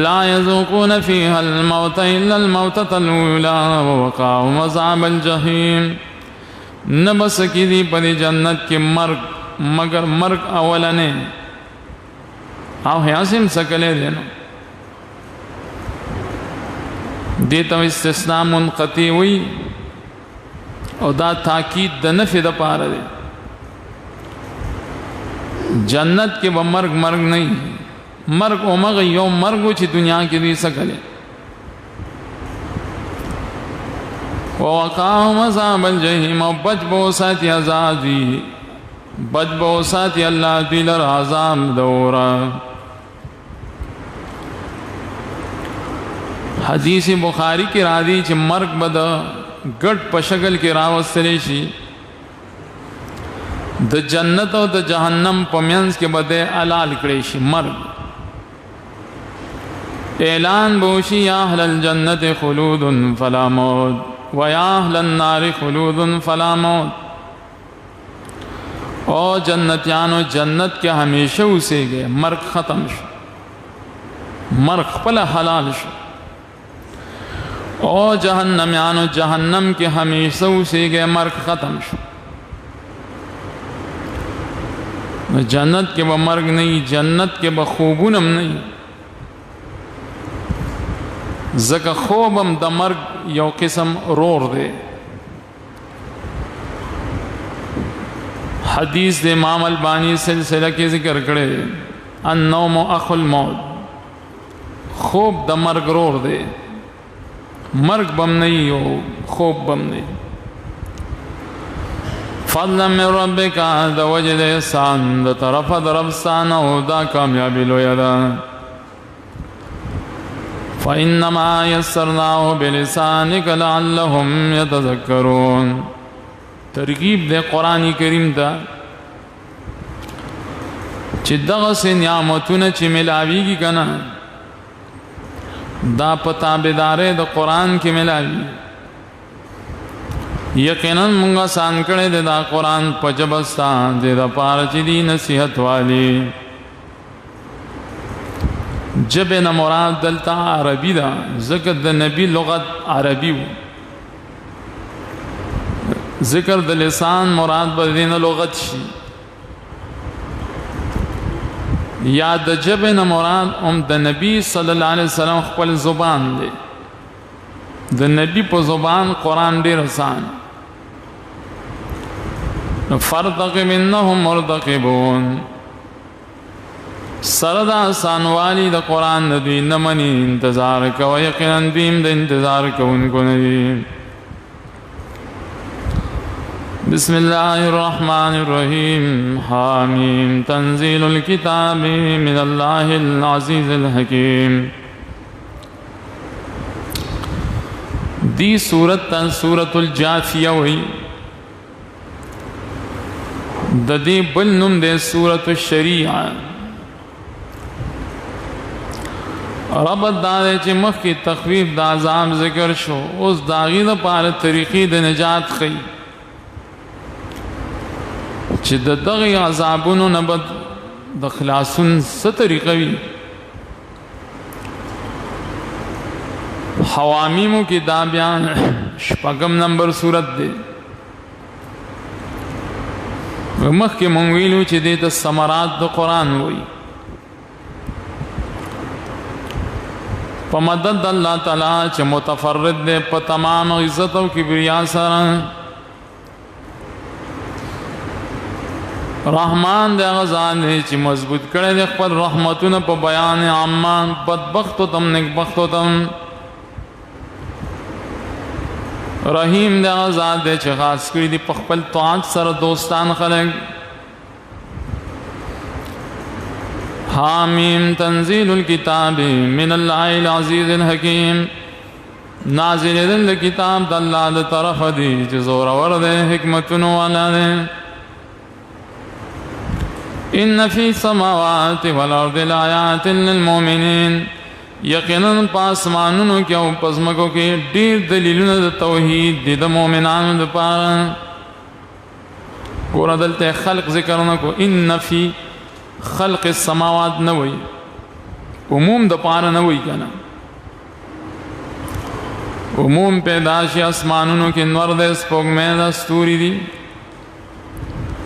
لا يذوقون فيها الموت إلا الموتة الأولى ووقاهم عذاب الجحيم نبس کی دی پر جنت کے مرگ مگر مرگ اولنے او حیاسم سکلے دینا دیتا استثناء منقطی ہوئی او دا تاکید دا نفی دا پارا دے جنت کے با مرگ مرگ نہیں مرگ او مغ یو مرگو چی دنیا کی دی سکلے ووقاهم عذاب الجحیم او بچ بوساتی عذاب دی بچ بوساتی اللہ دی لر عذاب دورا حدیث بخاری کی رادی چی مرگ بدا گٹ پشکل کی راوستلی شی د جنت او د جہنم پمینس کے بدے علال کریشی مرگ اعلان بوشی یا اہل الجنت خلود فلا موت وَيَا أَهْلَ النَّارِ خُلُودٌ فَلَا مَوْتٌ او جنتیانو جنت کے ہمیشہ اسے گئے مرگ ختم شو مرگ پلا حلال شو او جہنمیانو جہنم کے ہمیشہ اسے گئے مرگ ختم شو جنت کے با مرگ نہیں جنت کے با خوبونم نہیں زکا خوبم دا مرگ یو قسم رور دے حدیث دے امام البانی سلسلہ کے ذکر کرے النوم اخو الموت خوب دا مرگ رور دے مرگ بم نہیں ہو خوب بم نہیں فضلا من ربکا دا وجد احسان دا طرف دا ربستان او دا کامیابی لو یدا فَإِنَّمَا يَسَّرْنَاهُ بِلِسَانِكَ لَعَلَّهُمْ يَتَذَكَّرُونَ ترغیب دے قرآن کریم دا چی دغس نعمتون چی ملاوی کی کنا دا پتا بدارے دا قرآن کی ملاوی یقیناً منگا سان کڑے دے دا قرآن پجبستان دے دا پارچی دی نصیحت والی جب نا مراد دلتا عربی دا ذکر دا نبی لغت عربی و ذکر دا لسان مراد بدین لغت شی یا دا جب نا مراد دا نبی صلی اللہ علیہ وسلم خپل زبان دے دا نبی پا زبان قرآن دے رسان فَارْتَقِبْ إِنَّهُمْ مُرْتَقِبُونَ سردا سانوالی دا قرآن ندوی نمانی انتظار کو یقیناً دیم دا انتظار کو ان کو ندوی بسم اللہ الرحمن الرحیم حامیم تنزیل الکتاب من اللہ العزیز الحکیم دی سورت تا سورت الجافیہ ہوئی دا دی بلنم دے سورت الشریعہ ربط دادے چی مخ کی تخویف دا عذاب ذکر شو اس داغی دا پار طریقی دا نجات خی چی دا دغی عذابونو نبت دا خلاصون سا طریقوی حوامیمو کی دا بیان شپگم نمبر صورت دے مخ کی منویلو چی دیتا سمرات دا قرآن ہوئی پا مدد اللہ تعالیٰ چھ متفرد دے پا تمام عزت و کبریا سران رحمان دے غزان دے چھ مضبوط کرے دے خپل رحمتون پا بیان عمان بدبختو تم نکبختو تم رحیم دے غزان دے چھ خاص کری دی پا خپل طاعت سر دوستان خلق حامیم تنزیل الکتاب من اللہ العزیز الحکیم نازل دل کتاب دا اللہ دا طرف دی چی زور ورد حکمتن والا دے ان فی السماوات والارض لآیات للمومنین یقینا پاسمانونو کې او پزمکو کې ډېر دلیلونه د توحید د مؤمنانو لپاره. ګوره دلته خلق ذکر نه کو، ان فی خلق السماوات نه وي، عموم د پاره نه وي کنه. عموم پیدائش اسمانونو کې نور د سپوږمۍ د ستوري دي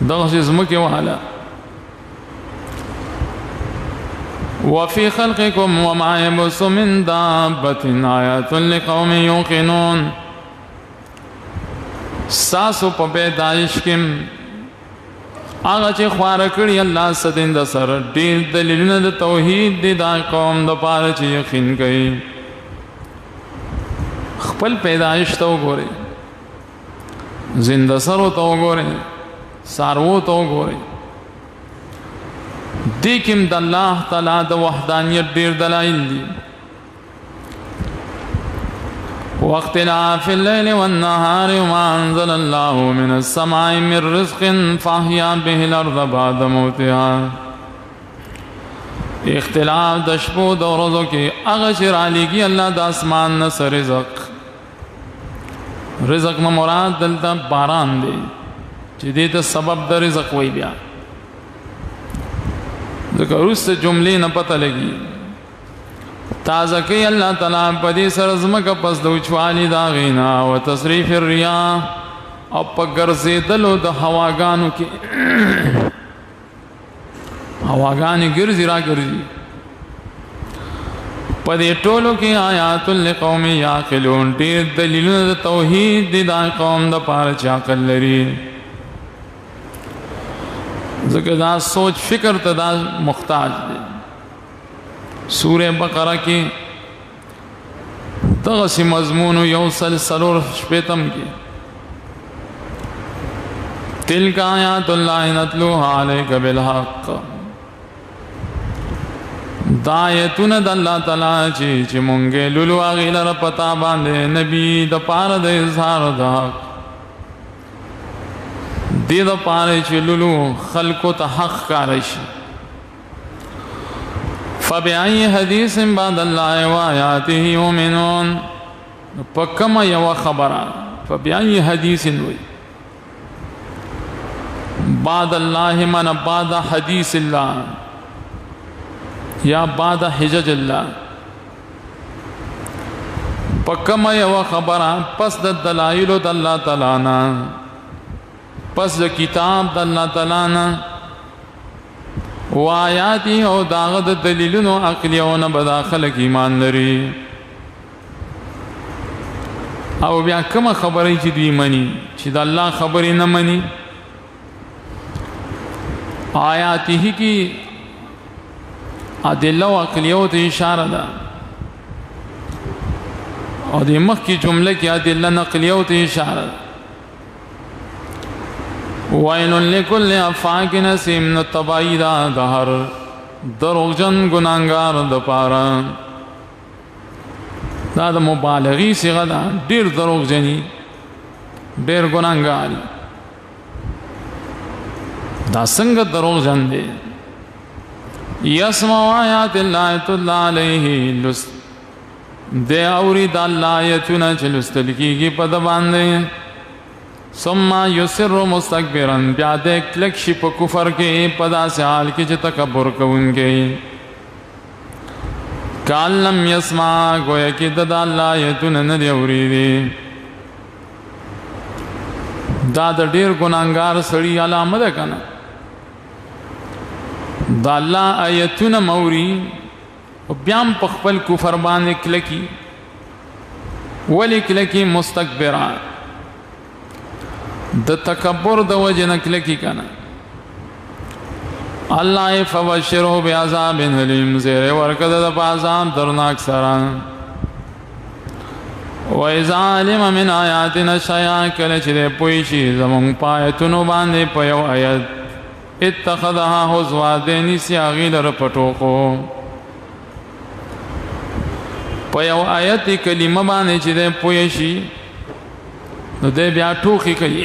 دغه زمکه والا. وفي خلقكم وما يبث من دابة آيات لقوم يوقنون. ساسو په پیدائش کې هغه چې خواره کړی الله ستین د سر ډېر دلیلونه د توحید دي دا قوم د پاره چې یقین کوي. خپل پیدائش ته وګورئ، زنده سرو ته وګورئ، سارو ته وګورئ. دې کې د الله تعالی د وحدانیت ډېر دلایل دي. واختلاف الليل والنهار وما أنزل الله من السماء من رزق فأحيا به الأرض بعد موتها. اختلاف د شپو د ورځو کې هغه چې رالیږي الله د اسمان نه سره رزق. رزق نه مراد دلته باران دی چې دې ته سبب د رزق وایي. بیا ذکر وروسته جملې نه پته لګي تازه کوي الله تعالی په دې سره زمکه پس د وچوالي د غینا او تصریف الرياح او په ګرځېدلو د هواګانو کې هواګانې ګرځي را ګرځي. په دې ټولو کې آیات لقوم یعقلون ډېر دلیلونه د توحید دي دا قوم د پاره چې عقل لري. ځکه دا سوچ فکر ته دا محتاج دی. سورہ بقرہ کې دغسی مضمون یو سلسلور شپیتم کې تلک آیات اللہ نتلوها علیک بالحق. دا آیتون د اللہ تعالی چې مونږه لولو هغې لره پتا باندې نبی د پاره د اظهار د حق دې د پاره چې لولو خلقو ته حق ښکاره شي. فبأي حديث بعد الله وآياته يؤمنون. پکما یو خبره فبأي حديث وي بعد الله من بعد حديث الله یا بعد حجج الله. پکما یو خبره پس د دلایل د الله تعالی نه، پس د کتاب د الله تعالی نه، و آیاتی او داغه د دلیلونو عقلیونه به دا خلک ایمان لري. او بیا کومه خبره چې دوی مني چې د الله خبرې نه مني. آیاته کی ادله او عقلیو ته اشاره ده او د مخکې جمله کې ادله نقلیو ته اشاره ده. وَيْلٌ لِكُلِّ أَفَّاكٍ أَثِيمٍ. تباہی دا دهر دروغجن گناهګار د پاره دا د مبالغې صيغه ده. ډېر دروغجني ډېر ګناهګار دا څنګه دروغجن دي. يسمع آيات الله تتلى عليه لست د اورید الله آیتونه چې لوستل کېږي په د باندې ثم یسر مستكبرا بیا د کلک شي په کفر کې په داسې حال کې چې تکبر کوونکی کان لم یسمع گویا کې د الله آیتونه نه دی اورېدي. دا د ډېر ګناهګار سړي علامه ده که نه. د الله آیتونه موري او بیا هم په خپل کفر باندې کلکي. ولې کلکي؟ مستكبرا د تکبر د وجه نه کلکي که نه. الله فبشره بعذاب الیم زیر ورکړه د عذاب درناک سره. وَإِذَا عَلِمَ مِنْ آيَاتِنَا شَيْئًا کله چې پوه شي زموږ په آیتونو باندې په یو آیت اتخذها هزوا د نیسي هغې لره په ټوکو. په یو آیت کلمه باندې چې دی پوه شي نو دی بیا ټوکې کوي.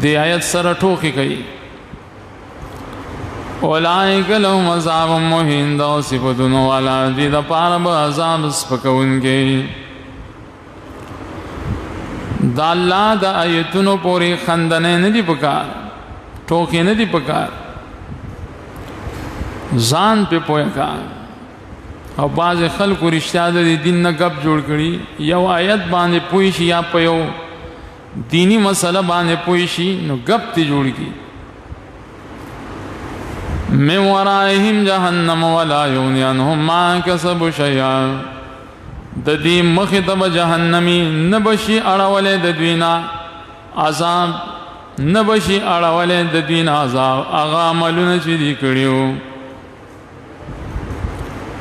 دی آیت سره ټوکې کوي. اولئک لهم عذاب مهین. دا صفتونو والا دی دا پاره به عذاب سپکونکی. دا الله د آیتونو پوری خندنه نه دی پکار، ټوکې نه دی پکار، ځان په پوهه کا. او باز خلکو رښتیا د دین نه غب جوړ کړي، یو آیت باندې پوي شي یا په یو دینی مسله باندې پوي شي نو غب ته جوړ کی. من ورائهم جهنم ولا یغنی عنهم ما کسبوا شیئا. د دې مخې ته جهنمی نبشي اړولې د دوینا عذاب، نبشي اړولې د دوینا عذاب هغه عملونه چې دي کړیو.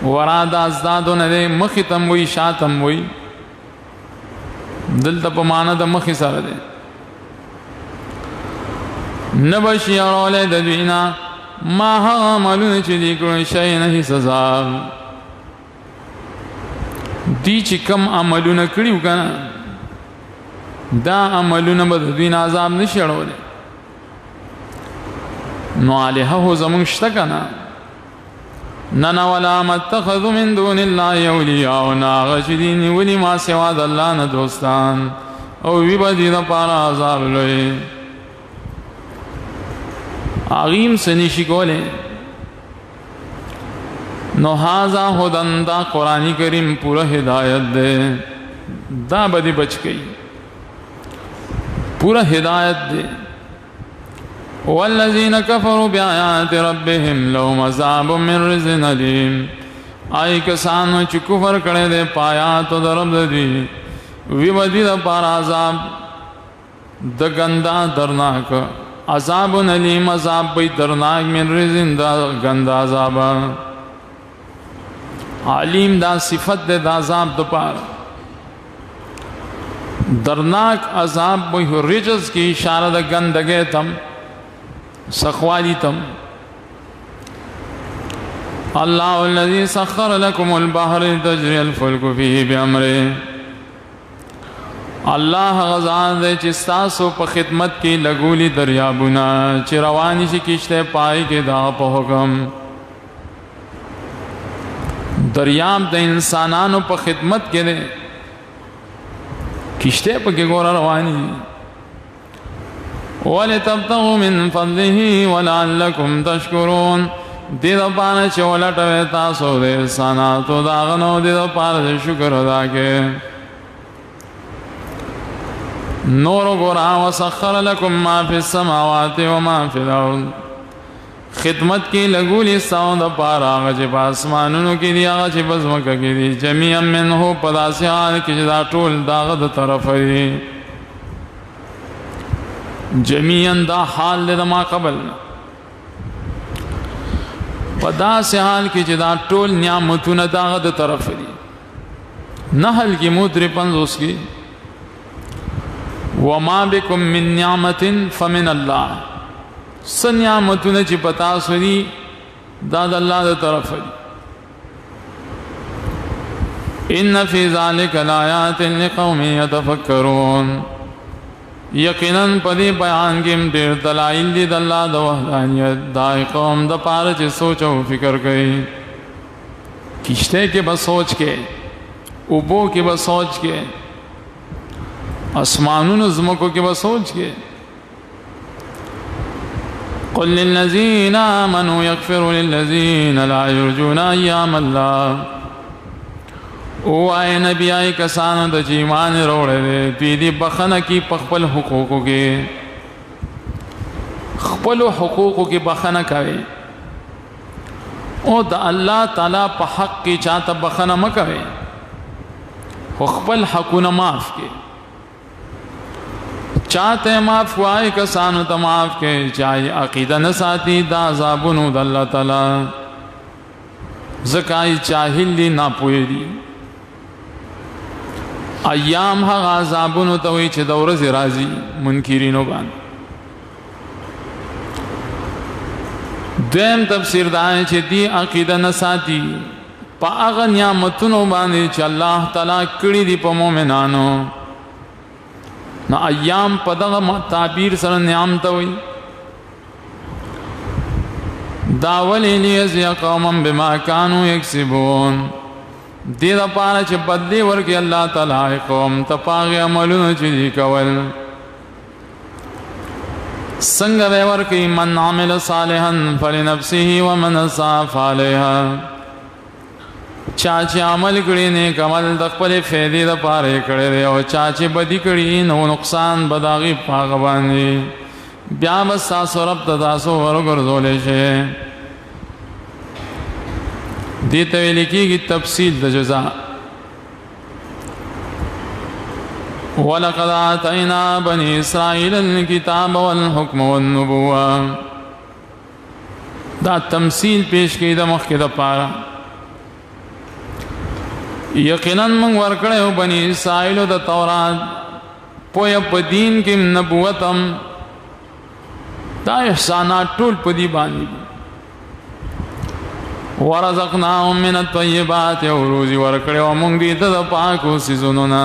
ورا د ازدادو نه دی، مخې تم وي شاتم وي، دلته په معنا د مخې سره دی. نبشي اړولې د دوینا ما هغه عملونه چې دي کړی شی نه سزا. دی چې کم عملونه کړیو کنه دا عملونه به د دوی نه عذاب نشي اړولی. نو الهه هو زمونږ شته کنه. نن ولا متخذ من دون الله اولیاء. هغه چې دي نیولي ما سوا د الله نه دوستان، او وي به دي دپاره عذاب لوی. هغې څه نشي کولی. نو هذا هدن، دا قرآن کریم پورا ہدایت دے، دا بدی بچ گئی، پورا ہدایت دے. والذین کفروا بآیات ربهم لهم عذاب من رجز علیم. آئی کسانو چې کفر کړی دی پایاتو د رب د دوی، وی بدی د پاره عذاب د ګندا درناک، عذاب علیم، عذاب بی درناک، من رجز دا ګندا عذاب. علیم دا صفت دے دا عذاب دو پار. درناک عذاب بوئی رجز کی اشارہ دا گندگے تم، سخوالی تم. اللہ الذی سخر لکم البحر تجری الفلک فیہ بعمرے. اللہ غزان دے چستاسو پا خدمت کی لگولی دریابونا، چی روانی شی کشتے پائی کے دا پا حکم. دریاب د انسانانو په خدمت کې دی، کشته په کې ګوره رواني. ولتبتغوا من فضله ولعلكم تشکرون. دې دپاره چې ولټوئ تاسو د احساناتو د هغه نه، دې دپاره چې شکر ادا کړئ. نور ګوره وسخر لكم ما فی السماوات وما فی الارض. خدمت کی لگولی ساؤں دا پارا آغا چی پا اسمانونو کی دی، آغا چی بزمکا کی دی، جمیعا منہو پداسی حال کی جدا ٹول داغ دا طرف دی. جمیعا دا حال دا ما قبل پداسی حال کی جدا ٹول نعمتون داغ دا طرف دی. نحل کی موتر پنزوس کی وما بکم من نعمت فمن اللہ. سنعمتونه چې پتا سودی دا د الله د طرف دی. ان فی ذلک لآیات لقوم یتفکرون. یقینا پدې بیان کې ډېر دلایل دي د الله د وحدانیت، دا قوم د پاره چې سوچ او فکر کوي. کشته کې بس سوچ کې، اوبو کې بس سوچ کې، اسمانونو زمکو کې بس سوچ کې. قل للذین آمنوا یغفروا للذین لا یرجون ایام اللہ. او آئے نبی آئی کسانو دا چیمان روڑے دے پیدی بخنہ کی پخپل حقوقو کے، خپل حقوقو کی بخنہ کوي. او دا اللہ تعالی پا حق کی چاہتا بخنہ مکوي، خپل حقونا معاف کے. چاہتے معاف کو آئے کسانو تا معاف کے، چاہے عقیدہ نساتی دا عذابونو دا اللہ تعالی. زکائی چاہل دی ناپوئی دی. ایام ها عذابونو ته وی چې د ورځې راځي منکرینو باندې. دیم تفسیر دا چې دی عقیده نه ساتي په هغه نعمتونو باندې چې الله تعالی کړی دی په مؤمنانو. نو ایام په دغه تعبیر سره نعمت وي. دا ولی لیجزی قوما بما کانوا یکسبون دې دپاره چې بدلی ورکړي الله تعالی قوم ته په هغې عملونو چې دوی کول څنګه به ورکړي من عمل صالحا فلنفسه ومن اساء فعليها چا چې عمل کړي نیک عمل د خپلې فایدې دپاره یې کړی دی او چا چې بدي کړي نو نقصان به د هغې په هغه باندې بیا به ستاسو رب ته تاسو ورګرځولی شئ دې ته ویل کېږي تفصیل د جزا ولقد آتینا بني اسرائیل الکتاب والحکم والنبوة دا تمثیل پیش کړي د مخکې دپاره یقینا موږ ورکړی بني اسرائیلو د تورات پویه په دین کې نبوت هم دا احسانات ټول په دې باندې ورزقناهم من الطیبات او روزي ورکړو موږ دې ته د پاکو څیزونو نه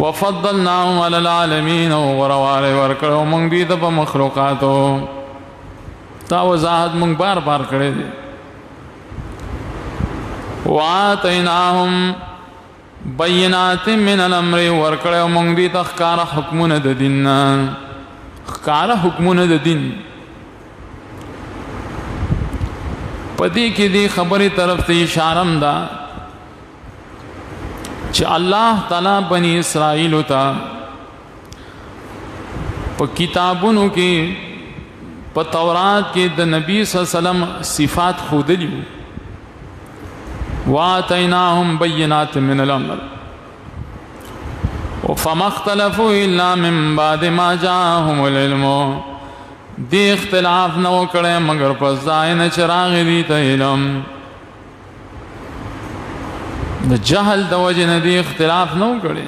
وفضلناهم على العالمین او غرواله ورکړو موږ دې ته په مخلوقاتو تا وضاحت موږ بار بار کړی دی وآتیناهم بینات من الامر ورکړو موږ دې ته ښکاره حکمونه د دین نه ښکاره حکمونه د دین پدې کې دې خبرې طرف ته اشاره ده چې الله تعالی بني اسرائیل ته په کتابونو کې په تورات کې د نبی صلی الله علیه وسلم صفات ښودلي وآتیناهم بینات من الامر فما اختلفوا الا من بعد ما جاءهم العلم دی اختلاف نو کړي مگر پس ځای نه چراغ دی ته علم د جهل د وجه نه دی اختلاف نو کړي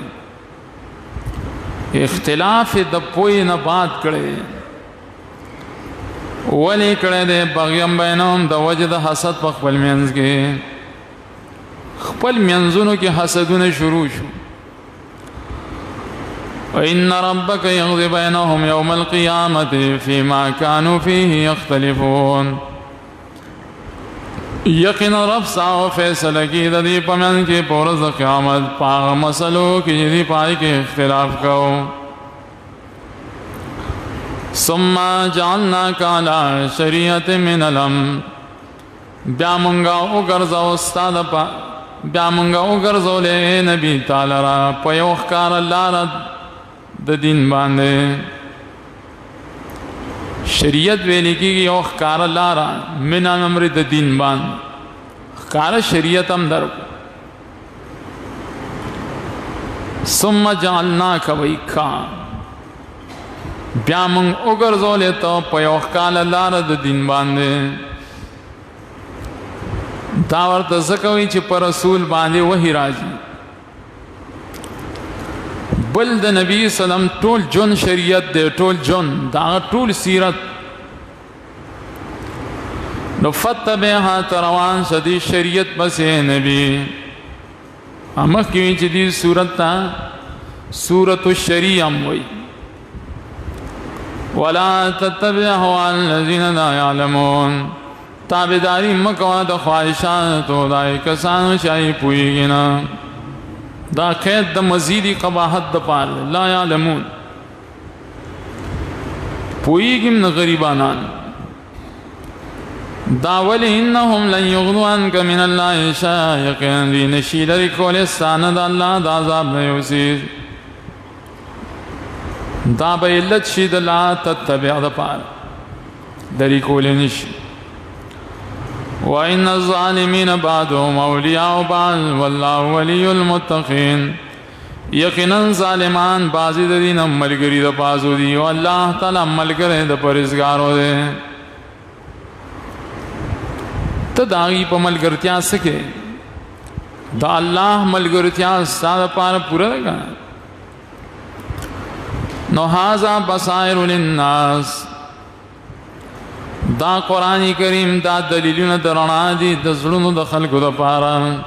اختلاف د پوی نه بات کړي ولی کړي د بغیم بینهم د وجه د حسد په خپل منځ کې خپل منځونو کې حسدونه شروع شو وإن ربك يقضي بينهم يوم القيامة فيما كانوا فيه يختلفون یقینا رب ساو فیصله کی د دې پمن کې پورز قیامت پاغه مسلو کې دې پای کې اختلاف کو ثم جعلناك على شریعت من الامر بیا مونږه وګرځاو استاد په بیا مونږه وګرځولې نبی تعالی را په یو ښکار لاره د دین باندې شریعت ویل کېږي یو ښکار لاره من الامر د دین باندې ښکار شریعت هم درو ثم جعلناک ویکا بیا مونږ وګرځولې ته په یو ښکار لاره د دین باندې دا ورته ځکه وایي چې پر رسول باندې وحی راځي بل د نبی سلام ټول جون شریعت دی ټول جون دا ټول سیرت نو فتبعها تروان شدی شریعت بس نبی امخ کی چې دی صورت تا سورۃ الشریعہ وای ولا تتبعوا الذين لا يعلمون تابعداری مکو د خواہشات او دای کسان شای پویږي نه دا قید د مزیدی قباحت د پال لا یعلمون پویږم نه غریبانان دا ولی انهم لن یغنوا عنك من الله شیئا لنشیل رکول استاند الله د عذاب نه یوسید دا به علت شید لا تتبع د پال دری کول نشي وَإِنَّ الظَّالِمِينَ بَعْضُهُمْ أَوْلِيَاءُ بَعْضٍ وَاللَّهُ وَلِيُّ الْمُتَّقِينَ یقینا ظالمان بعضی د دین ملګری د بازو دی او الله تعالی ملګری د پرهیزګارو دی ته داغي په ملګرتیا سکے دا الله ملګرتیا ستاسو لپاره پوره ده نو هاذا بصائر للناس دا قرآن کریم دا دلیلونه درنا دي د زړونو د خلکو لپاره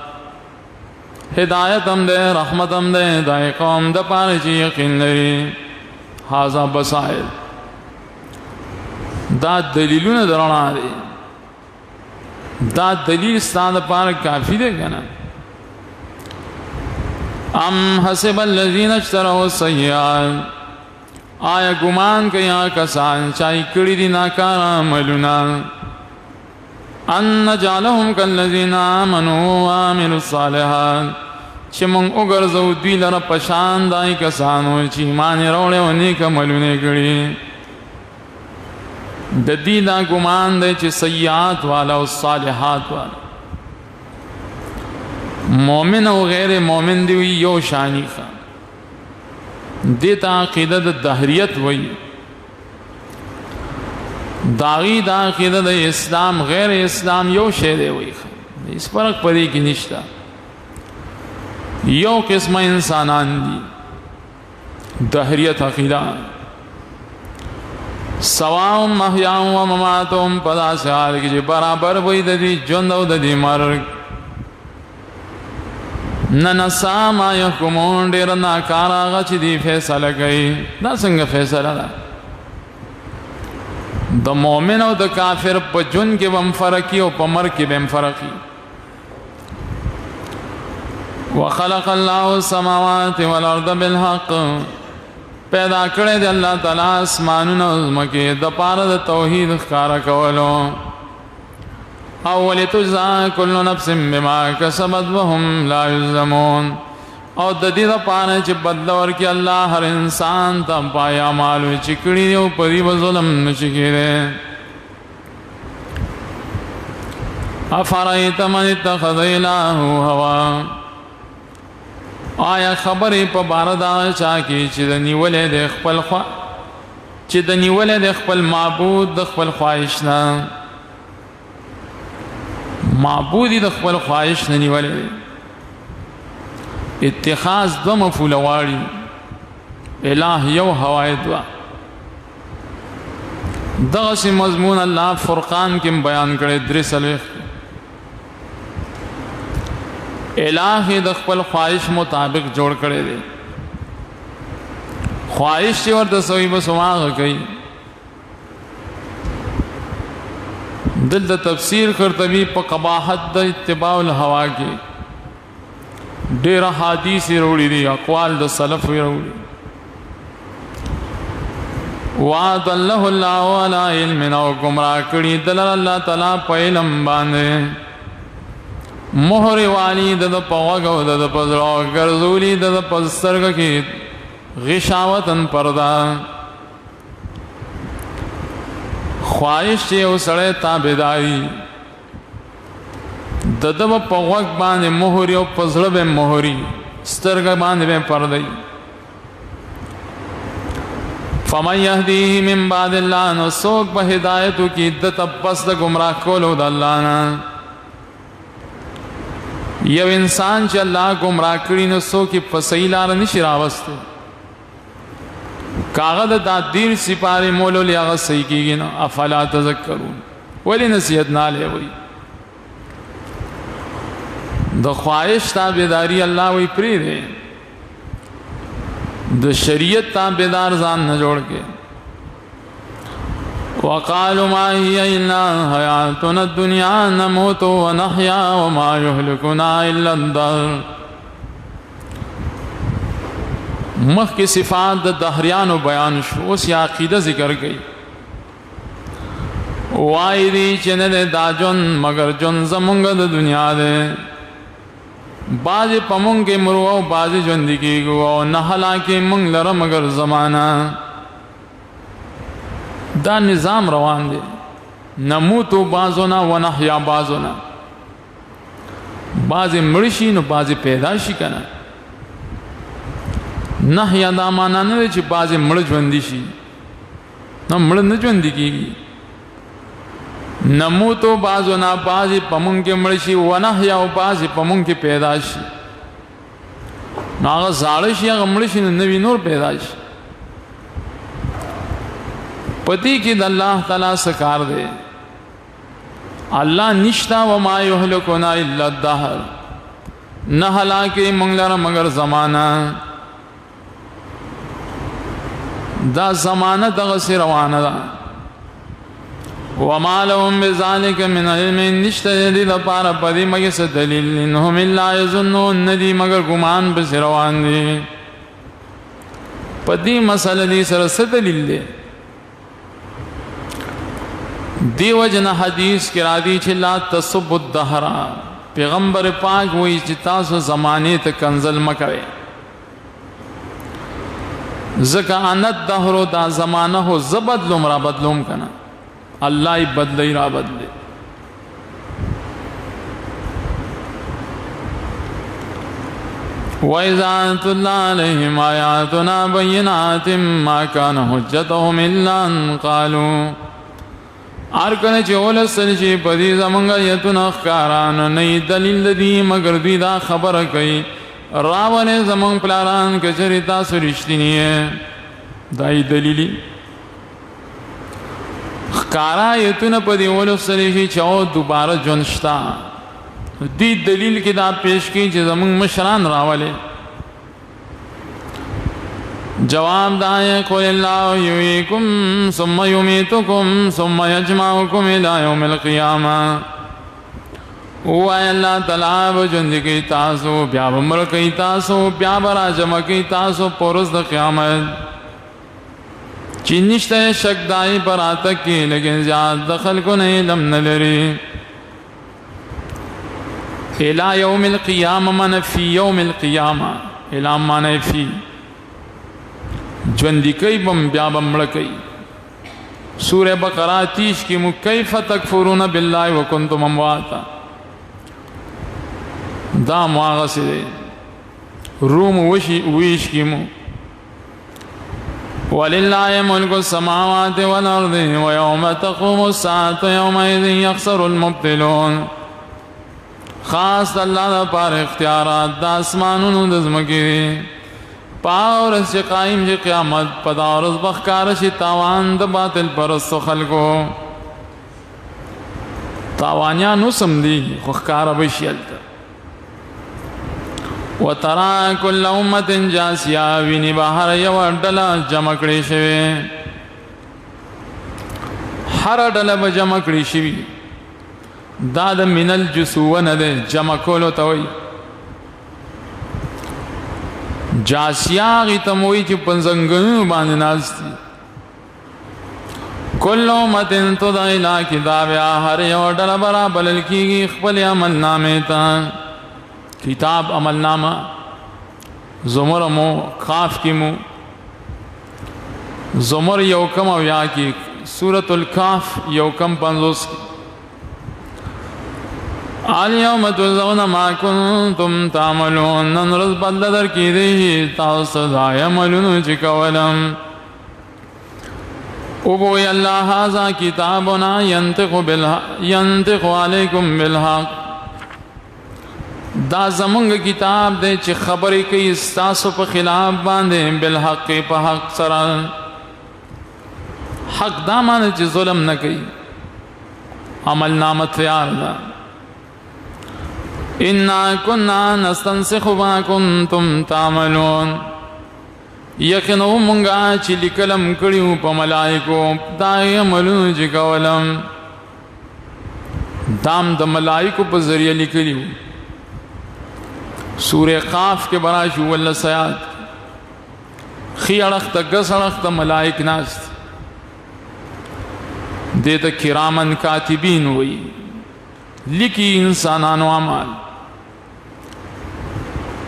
هدایت هم ده رحمت هم ده د قوم د پاره چې یقین لري هاذا بصائر دا دلیلونه درنا دي دا دلیل ستاسو لپاره کافی دی کنه ام حسب الذين اشتروا السيئات آیا ګمان کوي کسان چې کړي دي ناکار عملونه ان نجعلهم كالذين آمنوا وعملوا الصالحات چې مونږ وګرځو دوی لره پشان دای کسانو چې ایمان وروړي او نیک عملونه کړي د دې دا ګمان دی چې سیئات والا او صالحات والا مومن او غیر مومن دی یو شانی ښه دیتا عقیده د دهریت وی داغی دا عقیده د اسلام غیر اسلام یو شی دی وی اس فرق پدې کې نشته یو قسم انسانان دي دهریت عقیده سواء محیاهم و مماتهم پدا سحال کی جی برابر وی د دې ژوند او د دې مرګ ننسا ما يحكمون ډیر ناکار هغه چې دی فیصله کوي دا څنګه فیصله ده د مؤمن او د کافر په ژوند کې هم فرق او په مرګ کې هم فرق وخلق الله السماوات والارض بالحق پیدا کړی دی الله تعالی اسمانونه او ځمکې د پاره د توحید ښکارا کولو اول تجزا كل نفس بما كسبت وهم لا يظلمون او د دې لپاره چې بدل ورکړي الله هر انسان ته پایا مال چې کړي او پری ظلم نشي کېږي افرایت من اتخذ الهه هوا آیا خبرې په بار دا چا کې چې د نیولې د خپل خوا چې د نیولې د خپل معبود د خپل خواهش نه معبودی د خپل خواهش نه نیولې اتخاذ دو مفعول واړي الہ یو هوای دوا دغه سي مضمون الله فرقان کې بیان کړي درې سلوخ الہ د خپل خواهش مطابق جوړ کړي دي خواهش ورته سوي بسواغ کوي دل د تفسیر قرطبی په قباحت د اتباع الهوا کې ډېر حدیث وروړي دي اقوال د سلف وروړي وعد الله الله ولا علم او گمراه کړي دل الله تعالی په علم باندې مہر والی د پوغو د پزړو ګرځولي د پسترګ کې غشاوتن پردا خواهش چې وسړی تابعداري د دغه په وخت باندې مهوري او پزړه به مهوري سترګ باندې به پردای فمن يهديه من بعد الله نو سوق په هدایت کې د تپس د گمراه کولو د الله نه یو انسان چې الله گمراه کړي نو سوق په صحیح لار نشي راوسته کاغذ دا دیر سپاری مولو لیا غا صحیح کی گی نا افلا تذکرون ولی نصیحت نالے وی دا خواہش تابداری اللہ وی پری دے دا شریعت تابدار زان نجوڑ کے وقالوا ما هي إلا حياتنا الدنيا نموت ونحيا وما يهلكنا إلا الدهر مخ کی صفات د دهریان و بیان شو اوس یا عقیده ذکر گئی وای دی چې نه دا جون مگر جون زمونږ د دنیا ده باز پمونږ کې مرو او باز ژوندۍ کو او نه هلاکه مونږ لره مگر زمانہ دا نظام روان دی نموت بازونا و نحیا بازونا باز مړشي نو باز پیدا شي کنه نه یا دا معنا نه چې بازي مړ ژوند شي نو مړ نه ژوند کیږي نموتو بازو نا بازي پمون کې مړ شي ونه یا بازي پمون کې پیدا شي ناغه زاړه شي هغه مړ شي نو نور پیدا شي پتی کې د الله تعالی سکار دی الله نشتا و ما يهلكنا الا الدهر نه هلاکه مونږ لره مگر زمانہ دا زمانہ دغه سي روانه ده وما لهم بذلك من علم نشته دي لپاره پدې مګه څه دلیل انهم الا يظنون ندي مگر ګمان به روان دي پدې مسله دي سره څه دلیل دی دیو جن حدیث کې را دي چې لا تسب الدهر پیغمبر پاک وایي چې تاسو زمانه ته کنزل مکوئ زکا انت دهر دا زمانه هو زبدلوم را بدلوم کنا الله بدلی را بدلی وَإِذَا تُتْلَى عَلَيْهِمْ آيَاتُنَا بَيِّنَاتٍ مَا كَانَ حُجَّتُهُمْ إِلَّا أَن قَالُوا ارکن چې ولسل شي په دې زمونږ آیتونه ښکارا نه دلیل دی مگر دوی دا خبره کوي راولې زمون پلاران کچری تاسو رښتینی دای دلیلی ښکارا ایتونه په دی ولسلی شي چې او دوباره ژوند شتا دی دلیل کې دا پیش کی چې زمون مشران راولې جواب دائے قل اللہ یحییکم ثم یمیتکم ثم یجمعکم الی یوم القیامہ وای اللہ تعالی بجند کی تاسو بیا بمر کی تاسو بیا برا جمع کی تاسو پرز د قیامت چینشته شک دای پر آتا کی لیکن زیاد دخل کو نہیں لم نلری الی یوم القیامہ من فی یوم القیامہ الی من فی ژوندی کوي بم بیا بم مړ کوي سورہ بقرہ 30 کې مو کیف تکفرون بالله وکنتم امواتا دا مواغسه روم ویش کې مو ولله ملک السماوات والارض ويوم تقوم الساعه يومئذ يخسر المبطلون خاص الله پر اختیارات د اسمانونو د زمکه پاورس چې قائم چې قیامت پدارس بخکار شي تاوان د باطل پرستو خلکو تاوانیانو سم دي خو ښکاره به شي هلته وترى كل امة جاسية ویني بهر یو ډله جمع کړې شوې هر ډله به جمع کړې شوې دا د منل جسو نه ده جمع کولو ته وایي جاسیاغی تموی چی پنزنگنو باندې ناستی کلو متن تدعیلا کتابیا ہر یو ڈل برا بلل کیگی خپل عمل نامے تا کتاب عمل نامہ زمر مو خاف کی مو زمر یوکم اویا کی سورة الکاف یوکم پنزوس کی اليوم تجزون ما كنتم تعملون نن رز بدل در کی دی تاسو دا عملونو چې کولم او بوی الله هذا کتابنا ينطق عليكم بالحق دا زمونږ کتاب دی چې خبرې کوي تاسو په خلاف باندې بالحق په حق سره حق دا معنی چې ظلم نه کوي عمل نامه تیار ده انا كنا نستنسخ ما كنتم تعملون یقینا مونږه چې لیکلم کړیو په ملائکو دا عملونه چې کولم دام د ملائکو په ذریعہ لیکلیو سورہ قاف کې براشو ول سیات خي اړخ ته ګس اړخ ته ملائک ناست دته کرامن کاتبین وی لیکي انسانانو اعمال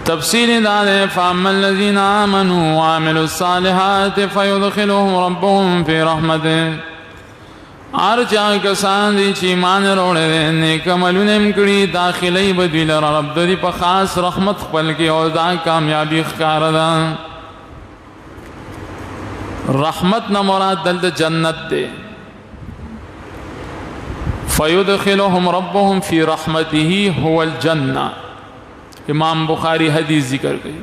تفصیل دار فاما الذين آمنوا وعملوا الصالحات فيدخلهم ربهم في رحمته ارچا کسان دي چې ایمان وروړي نیک عملونه کړي داخلي بدیل رب دې په خاص رحمت خپل کې او دا کامیابی ښکار ده رحمت نه مراد دل جنت ده فيدخلهم ربهم في رحمته هو الجنه امام بخاری حدیث ذکر گئی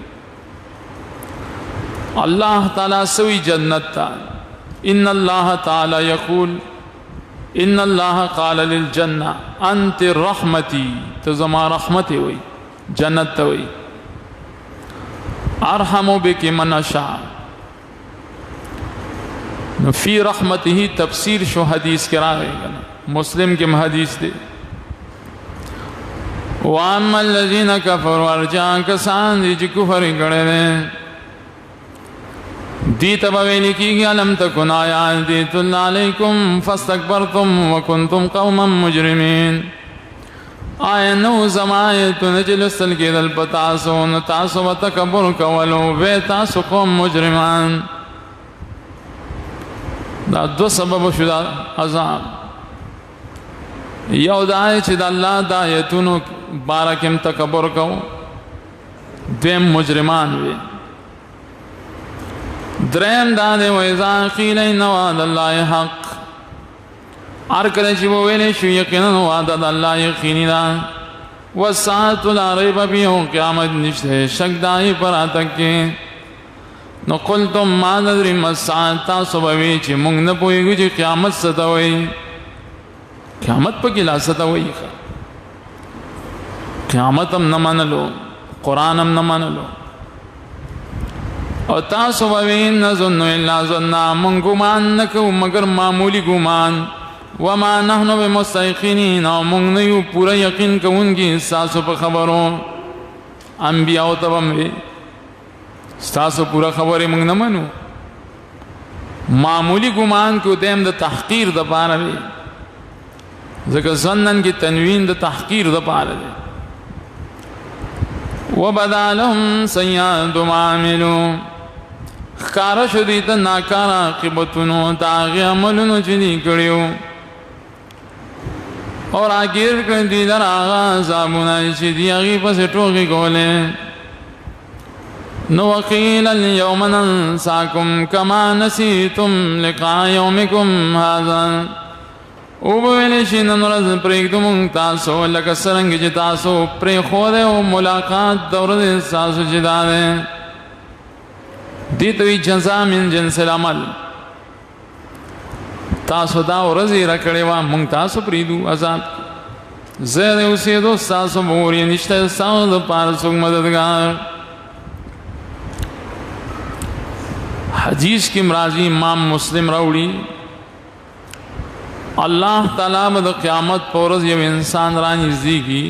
اللہ تعالی سوی جنت تا ان اللہ تعالی یقول ان اللہ قال للجنہ انت رحمتی تزما رحمتی ہوئی جنت ہوئی ارحم بک من اشاء فی رحمته تفسیر شو حدیث کرا گئی مسلم کې حدیث دی واما الذين كفروا ارجان کسان دي چې کفر کړي دي تبا ویل کېږي الم تکن آیات دي تل علیکم فاستكبرتم وكنتم قوما مجرمين آیا نو زمایتون جلسل کېدل په تاسو نو تاسو وتکبر کولو وې تاسو قوم مجرمان دا دو سبب شو دا عذاب یو دا چې د الله د آیتونو بارکم تکبر کو دیم مجرمان وي دریم دا دی وإذا قیل إن وعد الله حق ار کله چې ویل شو یقینا وعده د الله یقیني ده والساعة لا ریب فیها قیامت نشته شک دای پر اتکه نو قلتم ما ندری ما الساعة تاسو به چې موږ نه پوهیږو چې قیامت څه ته وایي قیامت په کې لا څه ته وایي قیامت هم نه منلو قرآن هم نه منلو او تاسو به نظن الا ظنا من ګمان نه کوو مگر معمولی ګمان وما نحن بمستيقنين او موږ نه یو پوره یقین کوونکي تاسو په خبرو انبیاء ته هم تاسو پوره خبره موږ نه منو معمولی ګمان کو دیم د تحقیر د پاره وي ځکه ظنن کې تنوین د تحقیر د پاره دی وبدا لهم سیئات ما عملوا خکار شدی ته ناکار عاقبتونو دا هغه عملونو چې دي کړیو اور اگیر کړي دي در هغه عذابونه چې دي هغه پسې ټوکې کولې نو وقیل اليوم ننساكم كما نسيتم لقاء يومكم هذا او بویل شي نن ورځ پرېږدو تاسو لکه څرنګه چې تاسو پرېښودې او ملاقات د ورځې تاسو چې دا دی دې ته وایي جزا من جنس العمل تاسو دا ورځې راکړې وه موږ تاسو پرېږدو عذاب زه د اوسېدو ستاسو مور یې نشته ستاسو دپاره څوک مددګار حدیث کې راځي امام مسلم راوړي الله تعالی به د قیامت په ورځ یو انسان را نږدېږي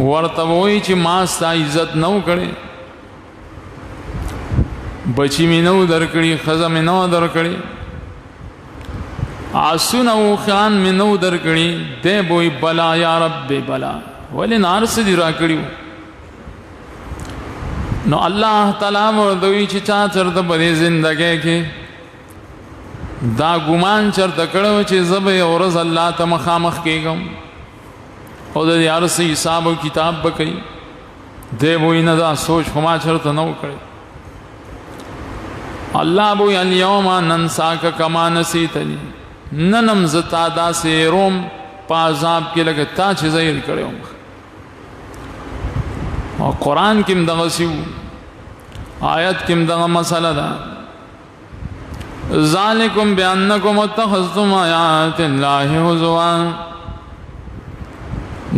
ورته وایي چې ما ستا عزت نه و کړی بچی مې نه و درکړي ښځه مې نه و درکړې آسونه اوښان مې نه و درکړي دی به وایي بلا یا رب بلا ولې نار څه دي راکړي نو الله تعالی ورته وایي چې چا چېرته په دې زندګۍ کې دا ګمان چرته کړو چې زه به یوه ورځ الله ته مخامخ کېږم او د دې هر څه حساب او کتاب به کوي دی به وایي نه دا سوچ خو ما چرته نه و کړی الله به وایي الیوم ننساک کما نسیتنی ننم زه تا داسې هېروم په عذاب کې لکه تا چې زه هېر کړی وم او قرآن کې هم دغسې و آیت کې هم دغه مسله ده ذالکم بانکم اتخذتم آیات الله هزوا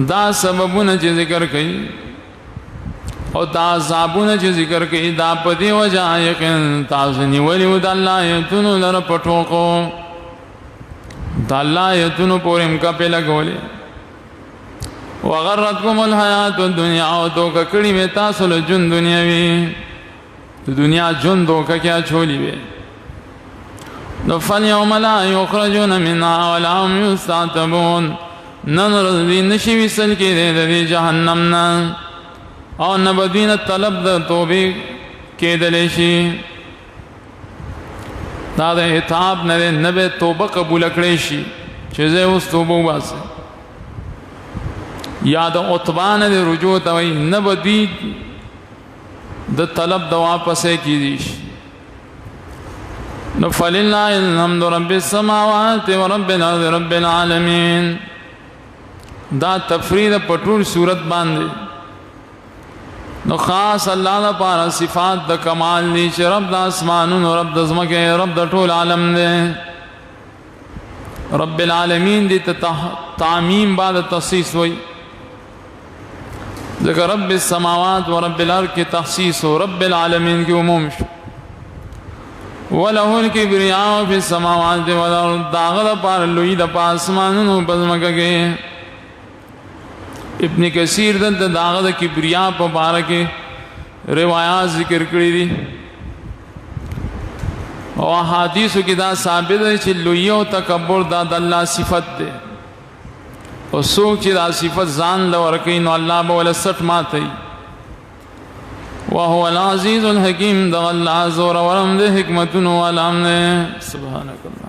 دا سببونه چې ذکر کوي او دا عذابونه چې ذکر کوي دا په دې وجه یقین تاسو نیولي وو د الله آیتونو لره په ټوکو د الله آیتونو پورې مکپې لګولې وغرتکم الحیات الدنیا او دوکه کړي وې تاسو له ژوند دنیاوي د دنیا ژوند دوکه کیا چولی وې نو فالیوم لا یخرجون منها ولا هم یستعتبون نن ورځ دوی نشي ویستل کېدی د دې جهنم نه او نه به دوی نه طلب د توبې کېدلی شي دا د عتاب نه دی نه به توبه قبوله کړی شي چې زه اوس توبه وباسم یا د عتبه نه د رجوع ته وایي نه به دوی د طلب د واپسې کېدی شي نو فلله الحمد رب السماوات ورب الارض رب العالمین دا تفرید په ټول صورت باندې نو خاص الله لپاره صفات د کمال دي چې رب د اسمانونو رب د ځمکې رب د ټول عالم دی رب العالمین دي تعمیم بعد تخصیص وي ځکه رب السماوات ورب الارض کې تخصیص او رب العالمین کې عموم شو وله الكبرياء في السماوات والارض داغه پر لوی د پاسمانونو پزمکه کې ابن کثیر د داغه د کبریا په باره کې روایت ذکر کړی دي او حدیثو کې دا ثابت دی چې لوی او تکبر د الله صفت ده او څوک چې دا صفت ځان لور کوي نو الله به ول سټ ماتي وهو العزيز الحكيم ده الله زور ورم ده حکمتونو علام نه سبحانك